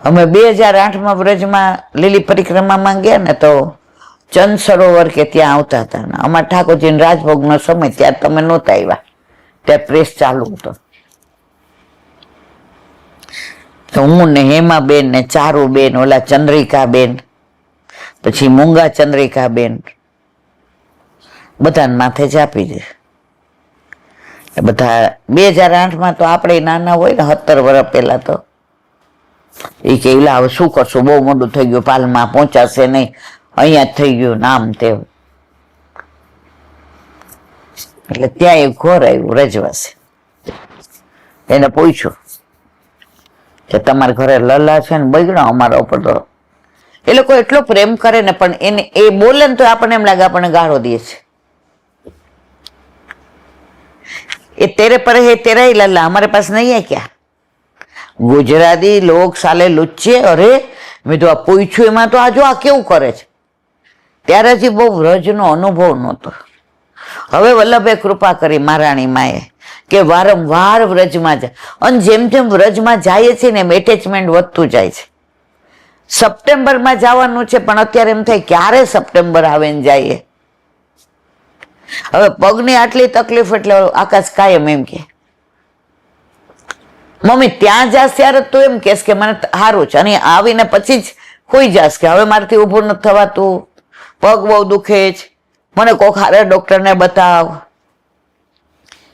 અમે 2008માં વ્રજમાં લીલી પરિક્રમામાં ગયા ને તો ચંદ સરોવર કે ત્યાં આવતા હતા ને અમારા ઠાકોરજીને રાજભોગનો સમય, ત્યાં તમે નહોતા આવ્યા, ત્યાં પ્રેસ ચાલુ હતો. તો હું ને હેમાબેન ને ચારુબેન, ઓલા ચંદ્રિકાબેન, પછી મૂંગા ચંદ્રિકાબેન, બધાને માથે ચાપી દે. બધા 2008માં તો આપણે નાના હોય ને 17 વર્ષ પહેલા તો એ કે એલા હવે શું કરશું, બહુ મોડું થઈ ગયું, પાલમાં પહોંચાશે નહીં, અહીંયા જ થઈ ગયું નામ તેમ. એટલે ત્યાં એક ઘોર આવ્યું રજવાસી, એને પૂછ્યું કે તમારા ઘરે લલ્લા છે ને બગડો અમારા ઉપર. તો એ લોકો એટલો પ્રેમ કરે ને પણ એને એ બોલે ને તો આપણને એમ લાગે આપણને ગાળો દે છે. ये तेरे पर है तेरा ही लल्ला, हमारे पास नहीं है क्या? गुजराती लोग साले लुच्चे. अरे મેં તો આ પૂછ્યું એમાં તો આ જો આ કેવું કરે છે. ત્યારે હજી બહુ વ્રજનો અનુભવ નહોતો. હવે વલ્લભે કૃપા કરી મહારાણી માએ કે વારંવાર વ્રજમાં જાય, અને જેમ જેમ વ્રજમાં જાય છે ને એમ એટેચમેન્ટ વધતું જાય છે. સપ્ટેમ્બરમાં જવાનું છે પણ અત્યારે એમ થાય ક્યારે સપ્ટેમ્બર આવે ને જઈએ. હવે પગની આટલી તકલીફ એટલે આકાશ કાયમ એમ કે મમ્મી ત્યાં જાસ ત્યારે તું એમ કેસ કે મને સારું છે, અને આવીને પછી જ ખોઈ જાસ કે હવે મારાથી ઊભું નથી થવાતું, પગ બહુ દુખે છે, મને કોક હારે ડોક્ટરને બતાવ.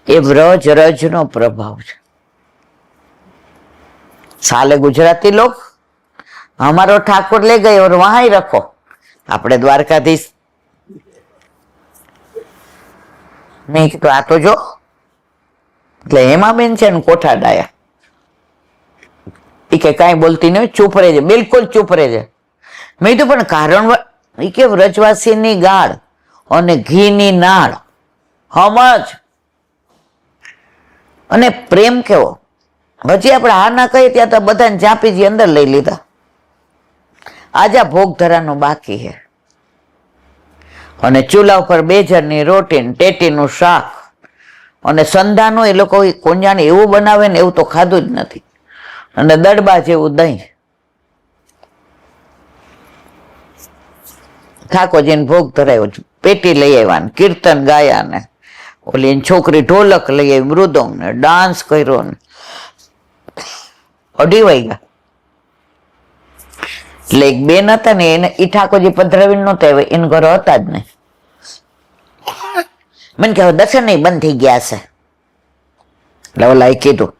એ રજનો પ્રભાવ છે. साले गुजराती लोग हमारो ठाकुर ले गए और वहां ही रखो. આપણે દ્વારકાધીશ મેં કીધું આ તો જો, એટલે હેમાબેન છે ને કોઠા ડાયા, એ કે કાંઈ બોલતી નહીં, ચૂપ રહેજે, બિલકુલ ચૂપ રહેજે. મેં કીધું પણ કારણ એ કે વ્રજવાસીની ગાળ અને ઘીની નાળ સમજ અને પ્રેમ કેવો. હજી આપણે હા ના કહીએ ત્યાં તો બધાને ચાંપીજી અંદર લઈ લીધા. આજે ભોગ ધરાનું બાકી છે, અને ચૂલા ઉપર 2 જણની રોટી, ટેટીનું શાક અને સંધાનું એ લોકો કોંજાને એવું બનાવે ને એવું તો ખાધું જ નથી, અને દડબા જેવું દહીં. ઠાકોરજીને ભોગ ધરાયો, પેટી લઈ આવ્યા ને કીર્તન ગાયા ને ઓલી છોકરી ઢોલક લઈ આવી, મૃદંગ ને ડાન્સ કર્યો ને 2:30 વાગ્યા. એટલે એક બેન હતા ને એને ઈ ઠાકોરજી પધરાવીને નહોતા આવ્યા, એને ઘરે હતા જ નહીં. મને કહે દર્શન નહીં બંધ થઈ ગયા છે. એટલે ઓલા કીધું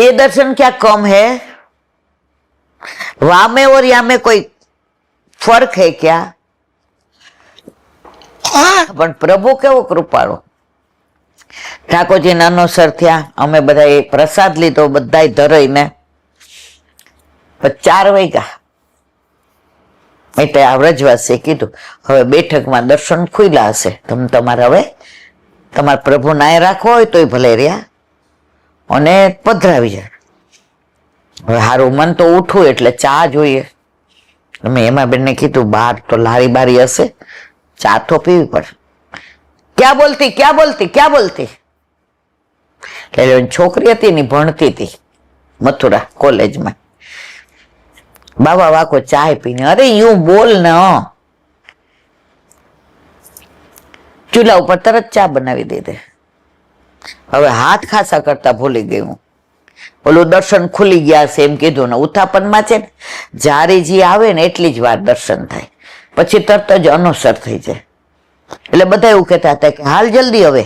એ દર્શન ક્યાં કમ હે, વામે और यामे कोई फर्क है क्या? પણ પ્રભુ કેવો કૃપાળો. ઠાકોરજીને અનુસર થયા, અમે બધા પ્રસાદ લીધો, બધા ધરાઈને 4 વાગ્યા. એટલે આ વ્રજવાસીએ કીધું હવે બેઠકમાં દર્શન ખુલ્લા હશે, તમે તમારે હવે તમારા પ્રભુ નાય રાખવો હોય તોય ભલે રહ્યા અને પધરાવી જાય. હવે હારું મન તો ઉઠવું એટલે ચા જોઈએ. મેં હેમાબેનને કીધું બહાર તો લારી બારી હશે, ચા તો પીવી પડે. ક્યાં બોલતી ક્યાં બોલતી ક્યાં બોલતી. એટલે છોકરી હતી ને ભણતી હતી મથુરા કોલેજમાં. બાબા વાકો ચાય પીને, અરે યુ બોલ ને. ચૂલા ઉપર તરત ચા બનાવી દીધે. હવે હાથ ખાસા કરતા ભૂલી ગઈ હું. ઓલું દર્શન ખુલી ગયા છે એમ કીધું ને, ઉથાપનમાં છે ને જારીજી આવે ને એટલી જ વાર દર્શન થાય, પછી તરત જ અનુસર થઈ જાય. એટલે બધા એવું કહેતા હતા કે હાલ જલ્દી હવે,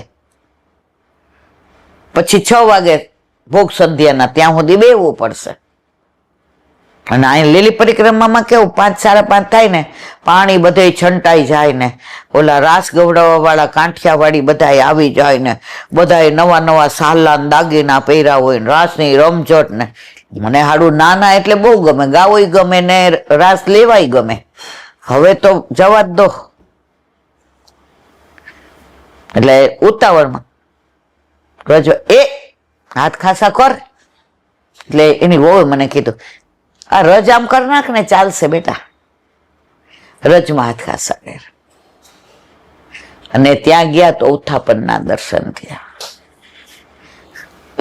પછી 6 વાગે ભોગ સંધ્યાના ત્યાં સુધી બેવું પડશે. અને અહીં લીલી પરિક્રમામાં કેવું 5, 5:30 થાય ને પાણી બધે છંટાઈ જાય ને, ઓલા રાસ ગવડાવવા વાળા કાંઠિયાવાડી બધા આવી જાય ને, બધા નવા નવા સાલા દાગીના પહેર્યા હોય ને, રાસની રમઝટ ને. મને હાડું નાના એટલે બહુ ગમે, ગાવોય ગમે ને રાસ લેવાય ગમે. હવે તો જવા જ દો. એટલે ઉતાવળમાં રજો એ હાથ ખાસા કર. એટલે એની વહુએ મને કીધું આ રજ આમ કર નાખ ને ચાલશે બેટા. રજમાં હાથ ખાસા કર. અને ત્યાં ગયા તો ઉત્થાપનના દર્શન થયા.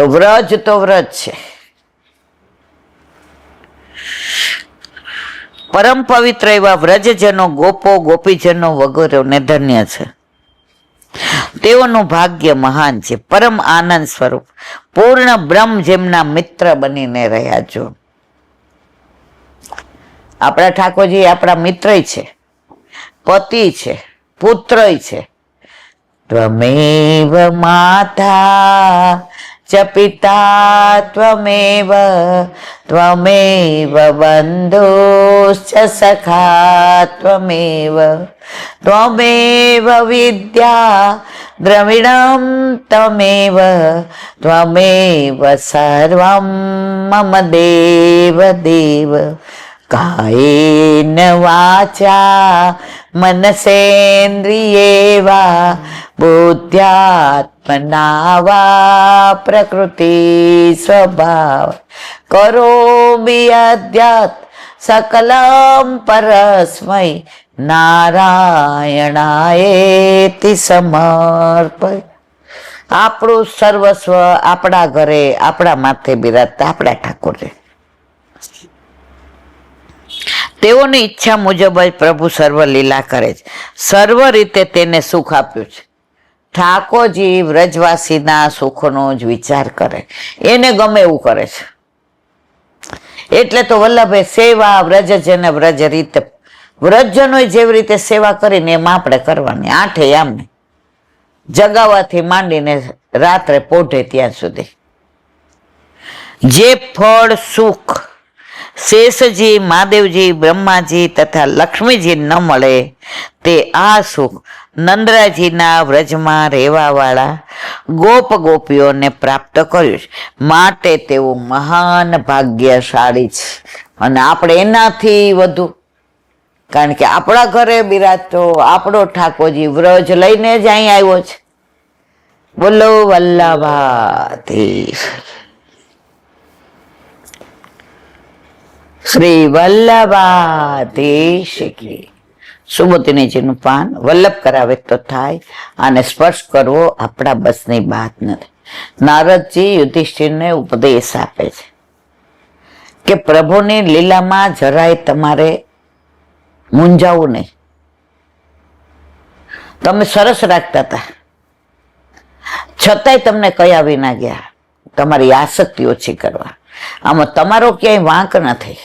તો વ્રજ છે. પરમ પવિત્ર એવા વ્રજજનો, ગોપો ગોપીજનો વગેરેને ધન્ય છે. તેઓનું ભાગ્ય મહાન છે. પરમ આનંદ સ્વરૂપ પૂર્ણ બ્રહ્મ જેમના મિત્ર બનીને રહ્યા છો. આપણા ઠાકોરજી આપણા મિત્ર છે, પતિ છે, પુત્ર છે. ત્વમેવ માતા ચ પિતા ત્વમેવ બંધુશ્ચ સખા ત્વમેવ વિદ્યા દ્રવિણમ ત્વમેવ સર્વમ મમ દેવ કાયેન વાચા મનસેન્દ્રિયેવા બુદ્ધ્યાત્મના વા પ્રકૃતિ સ્વભાવ કરોમિ અધ્યાત્ સકલમ પરસ્મૈ નારાયણાયેતિ સમર્પય. આપણું સર્વસ્વ આપણા ઘરે આપણા માથે બિરાજતા આપણા ઠાકોર છે. તેઓની ઈચ્છા મુજબ જ પ્રભુ સર્વ લીલા કરે છે. સર્વ રીતે તેને સુખ આપ્યું છે. ઠાકોરજી વ્રજવાસીના સુખનો જ વિચાર કરે, એને ગમે એવું કરે છે. એટલે તો વલ્લભે સેવા વ્રજજન વ્રજ રીતે, વ્રજજનોએ જેવી રીતે સેવા કરીને એમ આપણે કરવાની. આઠે આમને જગાવવાથી માંડીને રાત્રે પોઢે ત્યાં સુધી. જે ફળ સુખ શેષજી, મહાદેવજી, બ્રહ્માજી તથા લક્ષ્મીજી ન મળે તે આ સુખ નંદરાજીના વ્રજમાં રહેવાવાળા ગોપ ગોપીઓને પ્રાપ્ત કર્યું છે. માટે તેઓ મહાન ભાગ્યશાળી છે. અને આપણે એનાથી વધુ, કારણ કે આપણા ઘરે બિરાજતો આપણો ઠાકોરજી વ્રજ લઈને જ અહીં આવ્યો છે. બોલો વલ્લભાધીશ. શ્રી વલ્લભાધીશ કી. સુમતિનીજીનું પાન વલ્લભ કરાવે તો થાય, આને સ્પર્શ કરવો આપણા બસની વાત નથી. નારદજી યુધિષ્ઠિરને ઉપદેશ આપે છે કે પ્રભુની લીલામાં જરાય તમારે મૂંઝાવું નહીં. તમે સરસ રાખતા હતા, છતાંય તમને કયા વિના ગયા. તમારી આસક્તિ ઓછી કરવા, આમાં તમારો ક્યાંય વાંક નથી.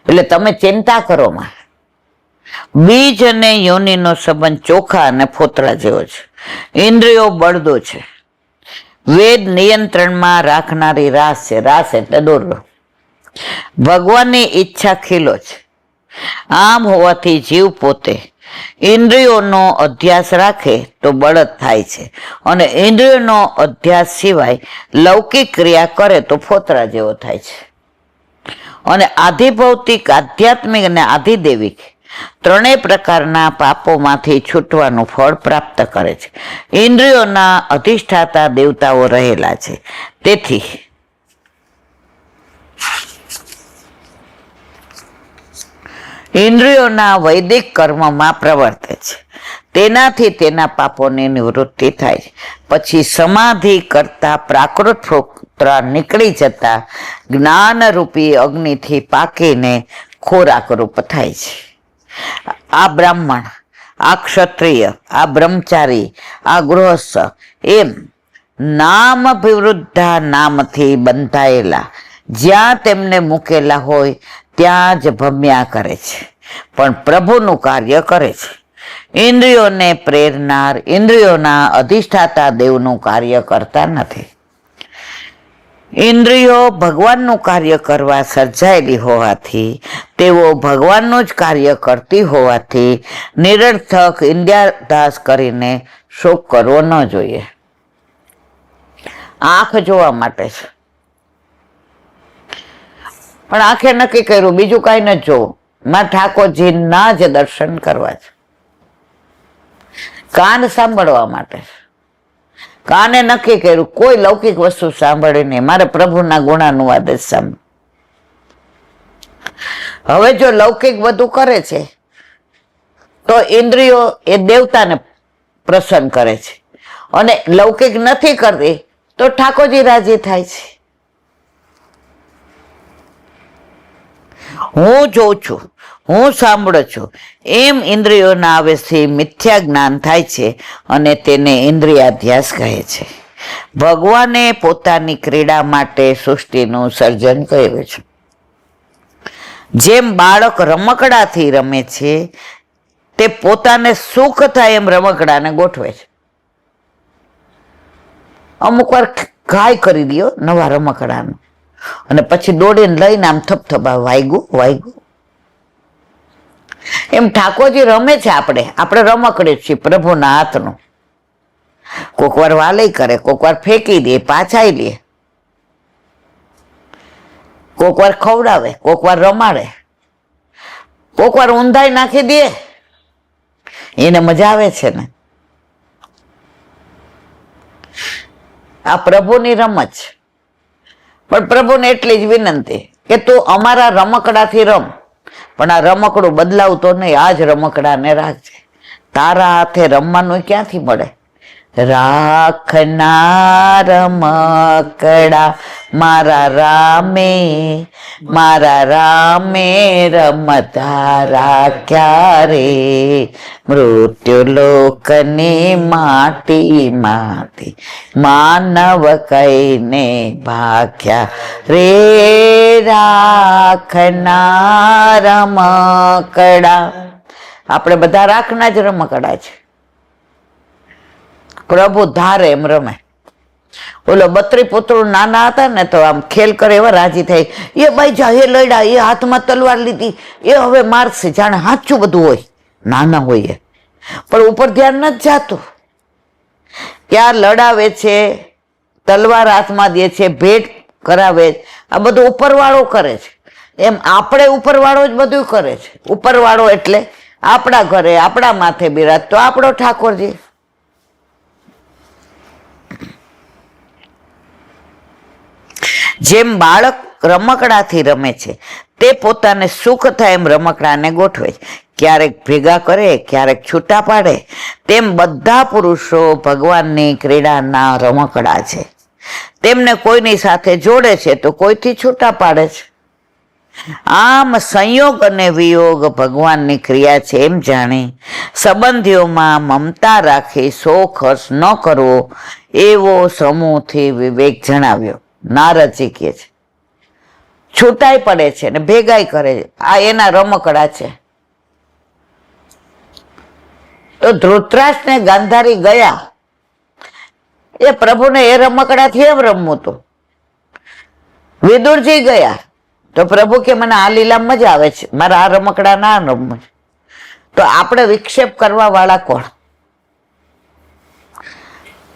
એટલે તમે ચિંતા કરો માં. બીજ અને યોનિનો સંબંધ ચોખા અને ફોતરા જેવો છે. ઇન્દ્રિયો બળદો છે. વેદ નિયંત્રણમાં રાખનારી રાસ છે. રાસ એટલે દોરડો. ભગવાનની ઈચ્છા ખીલો છે. આમ હોવાથી જીવ પોતે ઇન્દ્રિયોનો અધ્યાસ રાખે તો બળદ થાય છે, અને ઇન્દ્રિયોનો અધ્યાસ સિવાય લૌકિક ક્રિયા કરે તો ફોતરા જેવો થાય છે. અને આધિભૌતિક, આધ્યાત્મિક અને આધિદેવિક ત્રણેય પ્રકારના પાપોમાંથી છૂટવાનું ફળ પ્રાપ્ત કરે છે. ઇન્દ્રિયોના અધિષ્ઠાતા દેવતાઓ રહેલા છે. તેથી ઇન્દ્રિયોના વૈદિક કર્મમાં પ્રવર્તે છે. તેનાથી તેના પાપોની નિવૃત્તિ થાય છે. પછી સમાધિ કરતા પ્રાકૃત પુત્ર નીકળી જતા જ્ઞાનરૂપી અગ્નિથી પાકીને ખોરાક રૂપ થાય છે. આ બ્રાહ્મણ, આ ક્ષત્રિય, આ બ્રહ્મચારી, આ ગૃહસ્થ એમ નામ વિવૃદ્ધા નામથી બંધાયેલા જ્યાં તેમને મૂકેલા હોય ત્યાં જ ભમ્યા કરે છે, પણ પ્રભુનું કાર્ય કરે છે. ઇન્દ્રિયોને પ્રેરનાર, ઇન્દ્રિયોના અધિષ્ઠાતા દેવનું કાર્ય કરતા નથી. ઇન્દ્રિયો ભગવાનનું કાર્ય કરવા સર્જાયેલી હોવાથી, તેઓ ભગવાનનું જ કાર્ય કરતી હોવાથી નિરર્થક ઇન્દ્રિયાદાસ કરીને શોક કરવો ન જોઈએ. આંખ જોવા માટે છે, પણ આંખે નક્કી કર્યું બીજું કાંઈ ન જોવું, માં ઠાકોરજીના જ દર્શન કરવા છે. કાન સાંભળવા માટે છે, કાને નક્કી કર્યું કોઈ લૌકિક વસ્તુ સાંભળી નહીં, મારે પ્રભુના ગુણાનુવાદ જ સાંભળ. હવે જો લૌકિક બધું કરે છે તો ઇન્દ્રિયો એ દેવતાને પ્રસન્ન કરે છે, અને લૌકિક નથી કરતી તો તો ઠાકોરજી રાજી થાય છે. હું જોઉં છું, હું સાંભળું છું, એમ ઇન્દ્રિયોના આવેશથી મિથ્યા જ્ઞાન થાય છે અને તેને ઇન્દ્રિયાધ્યાસ કહે છે. ભગવાને પોતાની ક્રીડા માટે સૃષ્ટિનું સર્જન કર્યું છે. જેમ બાળક રમકડાથી રમે છે તે પોતાને સુખ થાય એમ રમકડાને ગોઠવે છે. અમુક વાર ઘાય કરી દો નવા રમકડાનું અને પછી દોડીને લઈને આમ થપથપા વાગ્યું. એમ ઠાકોરજી રમે છે, આપણે રમકડે છીએ પ્રભુના હાથનું. કોક વાર વાલય કરે, કોક વાર ફેંકી દે, પાછાઈ લે, કોક વાર ખવડાવે, કોક વાર રમાડે, કોક વાર ઊંધાઈ નાખી દે. એને મજા આવે છે ને. આ પ્રભુની રમત છે. પણ પ્રભુને એટલી જ વિનંતી કે તું અમારા રમકડાથી રમ, પણ આ રમકડું બદલાવતો નહીં. આ જ રમકડાને રાખજે. તારા હાથે રમવાનું ક્યાંથી મળે? રાખના રમકડા મારા રામે રમતા રાખ્યા રે, મૃત્યુ લોકની માટી માનવ કઈને ભાગ્યા રે. રાખના રમકડા, આપણે બધા રાખના જ રમકડા છે. પ્રભુ ધારે એમ રમે. ઓલો બત્રી પુત્રો નાના હતા ને તો આમ ખેલ કરે એવા રાજી થાય. એ ભાઈ જા, એ લડ્યા, એ હાથમાં તલવાર લીધી, એ હવે મારશે, જાણે સાચું બધું હોય. નાના હોય પણ ઉપર ધ્યાન નથી જાતું. ક્યાં લડાવે છે, તલવાર હાથમાં દે છે, ભેટ કરાવે, આ બધું ઉપરવાળો કરે છે. એમ આપણે ઉપરવાળો જ બધું કરે છે. ઉપરવાળો એટલે આપણા ઘરે આપણા માથે બિરાજ તો આપણો ઠાકોરજી. જેમ બાળક રમકડાથી રમે છે તે પોતાને સુખ થાય એમ રમકડાને ગોઠવે છે, ક્યારેક ભેગા કરે, ક્યારેક છૂટા પાડે, તેમ બધા પુરુષો ભગવાનની ક્રીડાના રમકડા છે. તેમને કોઈની સાથે જોડે છે તો કોઈથી છૂટા પાડે છે. આમ સંયોગ અને વિયોગ ભગવાનની ક્રિયા છે એમ જાણી સંબંધીઓમાં મમતા રાખી શોખ હર્ષ ન કરવો એવો સમૂહથી વિવેક જણાવ્યો. નારદજી કહે છે છૂટાઈ પડે છે ને ભેગાઈ કરે છે, આ એના રમકડા છે. તો ધૃતરાષ્ટ્ર ને ગાંધારી ગયા, એ પ્રભુને એ રમકડાથી એમ રમવું હતું. વિદુરજી ગયા તો પ્રભુ કે મને આ લીલા મજા આવે છે, મારા આ રમકડા ના રમવું. તો આપણે વિક્ષેપ કરવા વાળા કોણ?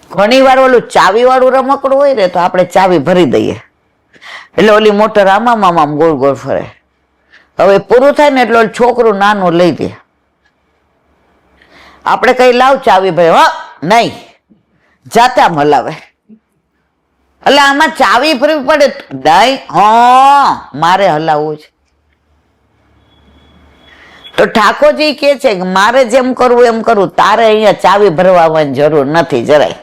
ઘણી વાર ઓલું ચાવી વાળું રમકડું હોય ને તો આપણે ચાવી ભરી દઈએ એટલે ઓલી મોટર આમાં ગોળ ગોળ ફરે. હવે પૂરું થાય ને એટલે છોકરું નાનું લઈ દે. આપણે કઈ લાવ ચાવી ભાઈ, હા નહીં, જાતે આમ હલાવે. એટલે આમાં ચાવી ભરવી પડે નહીં, હા મારે હલાવવું છે. તો ઠાકોરજી કે છે કે મારે જેમ કરવું એમ કરવું, તારે અહીંયા ચાવી ભરવાની જરૂર નથી જરાય.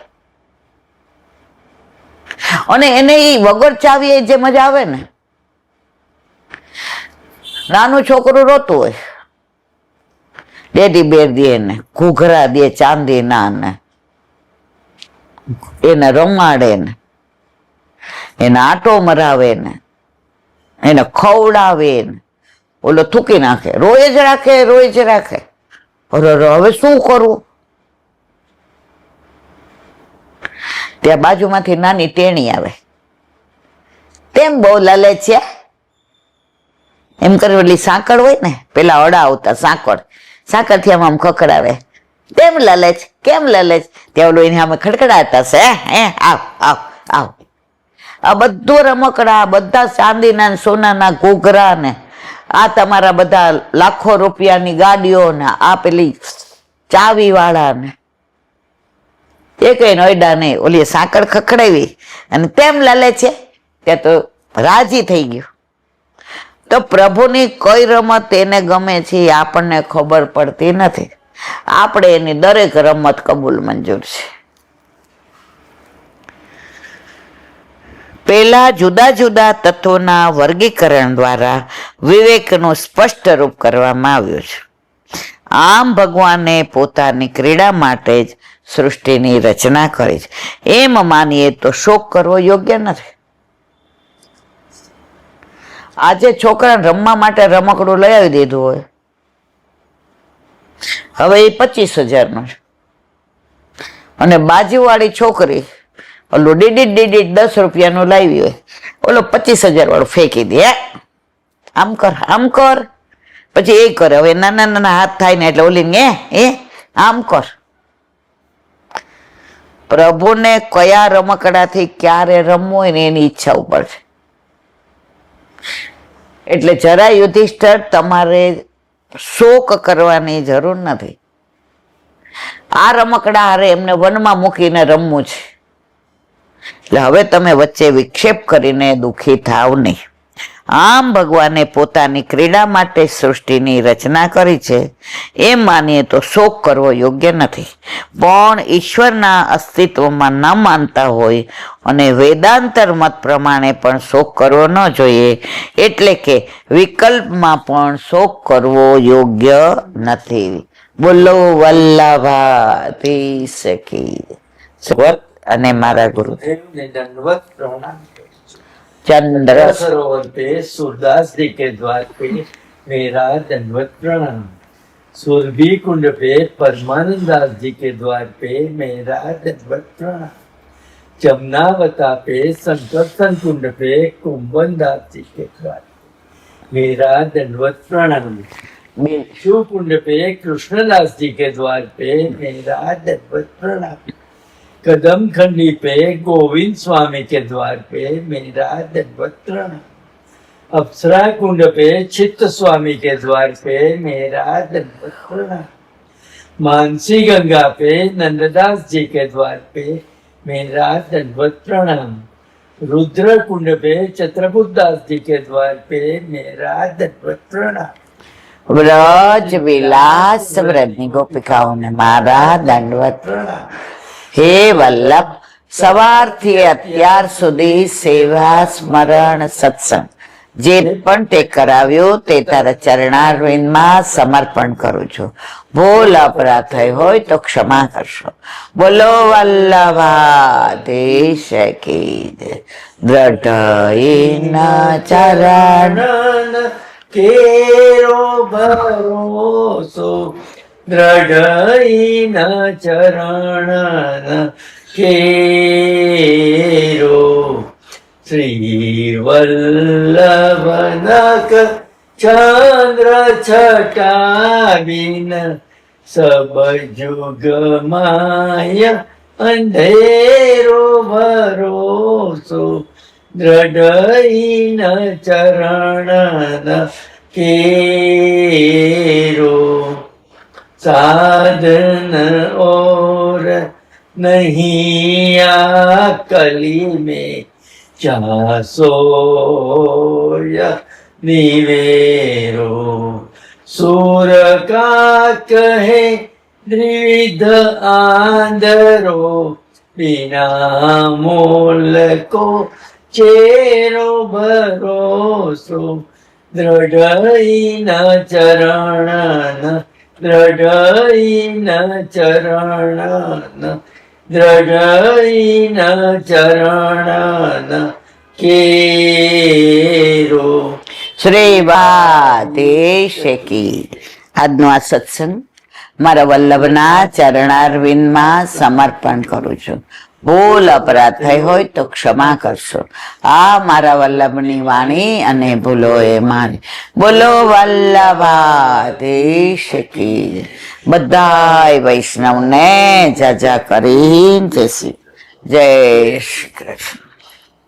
અને એને એ વગર ચાવી જે મજા આવે ને, નાનું છોકરું રોતું હોય, ડેડી બેર દે ને ઘૂઘરા દે ચાંદી ના ને એને રમાડે ને એને આટો મરાવે ને એને ખવડાવે ને ઓલો થૂકી નાખે, રોય જ રાખે. હવે શું કરવું? ત્યાં બાજુમાંથી નાની ટેણી આવે, તેમ બહુ લલે છે એમ કરી ઓલી સાંકળ હોય ને, પેલા અડા આવતા સાંકળથી આમ ખખડાવે, તેમ લલે છે, કેમ લલે છે? ત્યાં ઓલું એને અમે ખડખડાતા છે, આવ. આ બધું રમકડા, બધા ચાંદીના સોનાના ઘૂઘરા ને આ તમારા બધા લાખો રૂપિયાની ગાડીઓ ને આ પેલી ચાવી વાળા ને એ કઈ નોયડા નહીં, ઓલી સાંકળ ખખડાવી અને તેમ લલે છે. ત્યાં તો રાજી થઈ ગયું. તો પ્રભુની કઈ રમત એને ગમે છે એ આપણને ખબર પડતી નથી. આપણે એની દરેક રમત કબૂલ મંજૂર છે. પેલા જુદા જુદા તત્વોના વર્ગીકરણ દ્વારા વિવેકનું સ્પષ્ટ રૂપ કરવામાં આવ્યું છે. આમ ભગવાને પોતાની ક્રીડા માટે જ સૃષ્ટિની રચના કરી છે એમ માનીએ તો શોક કરવો યોગ્ય નથી. આજે છોકરાને રમવા માટે રમકડું લઈ આવી દીધું હોય, હવે એ 25,000 છે, અને બાજુવાળી છોકરી ઓલું ડીડી 10 રૂપિયાનું લાવી હોય, ઓલો 25,000 વાળું ફેંકી દે, આમ કર આમ કર, પછી એ કરે. હવે નાના નાના હાથ થાય ને એટલે ઓલી આમ કર. પ્રભુને કયા રમકડાથી ક્યારે રમવું હોય ને એની ઈચ્છા ઉપર છે. એટલે જરા યુધિષ્ઠર તમારે શોક કરવાની જરૂર નથી. આ રમકડા હારે એમને વનમાં મૂકીને રમવું છે, એટલે હવે તમે વચ્ચે વિક્ષેપ કરીને દુઃખી થાવ નહીં. આમ ભગવાને પોતાની ક્રીડા માટે સૃષ્ટિની રચના કરી છે એમ માનીએ તો શોક કરવો યોગ્ય નથી. પણ ઈશ્વરના અસ્તિત્વમાં ન માનતા હોય અને વેદાંતર મત પ્રમાણે પણ શોક કરવો ન જોઈએ, એટલે કે વિકલ્પમાં પણ શોક કરવો યોગ્ય નથી. બોલો વલ્લભાધીશ કી જય. અને મારા ગુરુદેવને દંડવત પ્રણામ. चंद्र सरोवर पे सूरदास जी के द्वार पे मेरा दंडवत प्रणाम. सुरभि कुंड पे परमानंद दास जी के द्वार पे मेरा दंडवत प्रणाम. जमुनावता पे संकर्षण कुंड पे कुंभन दास जी के द्वार पे मेरा दंडवत प्रणाम. शिव कुंड पे कृष्णदास जी के द्वार पे मेरा दंडवत प्रणाम. कदम खंडी पे गोविंद स्वामी के द्वार पे मेरा दंडवत प्रणाम. अप्सरा कुंड पे चित्त स्वामी के द्वार पे मेरा दंडवत प्रणाम. मानसी गंगा पे नंददास जी के द्वार पे मेरा दंडवत प्रणाम. रुद्र कुंड पे छत्रपुत्र दास जी के द्वार पे मेरा दंडवत प्रणाम. व्रज विलास व्रजनी गोपिकाओं ने मारा दंडवत प्रणाम. हे वल्लभ, સવારથી અત્યાર સુધી સેવા સ્મરણ સત્સંગ જે પણ તે કરાવ્યું તે તારા ચરણારવિંદમાં સમર્પણ કરું છું. ભૂલ અપરાધ થઈ હોય તો ક્ષમા કરશો. બોલો વલ્લભાધીશ કી જય. દ્રઢ ચરણ કેરો ભરોસો દ્રઢ ચરણ કેરો. શ્રી વલ્લભનક ચંદ્ર છટાવીન સબ જુગ માય અંધેરો ભરોસો દ્રઢ ચરણ કેરો. साधन और नहीं कली में चासोया निवेरो. सूर का कहे द्विविध आंधरो बिना मोल को चेरो भरोसो दृढ़ चरण દ્રઢ ચરણ દ્રઢ ચરણ કેરો. શ્રી વાદેશ કી. આજનો આ સત્સંગ મારા વલ્લભના ચરણારવિંદમાં સમર્પણ કરું છું. ભૂલ અપરાધ થઈ હોય તો ક્ષમા કરશો. આ મારા વલ્લભની વાણી અને ભૂલો એ મારી. બોલો વલ્લભાધીશ કી. બધાય વૈષ્ણવને જાજા કરીને જય શ્રી કૃષ્ણ.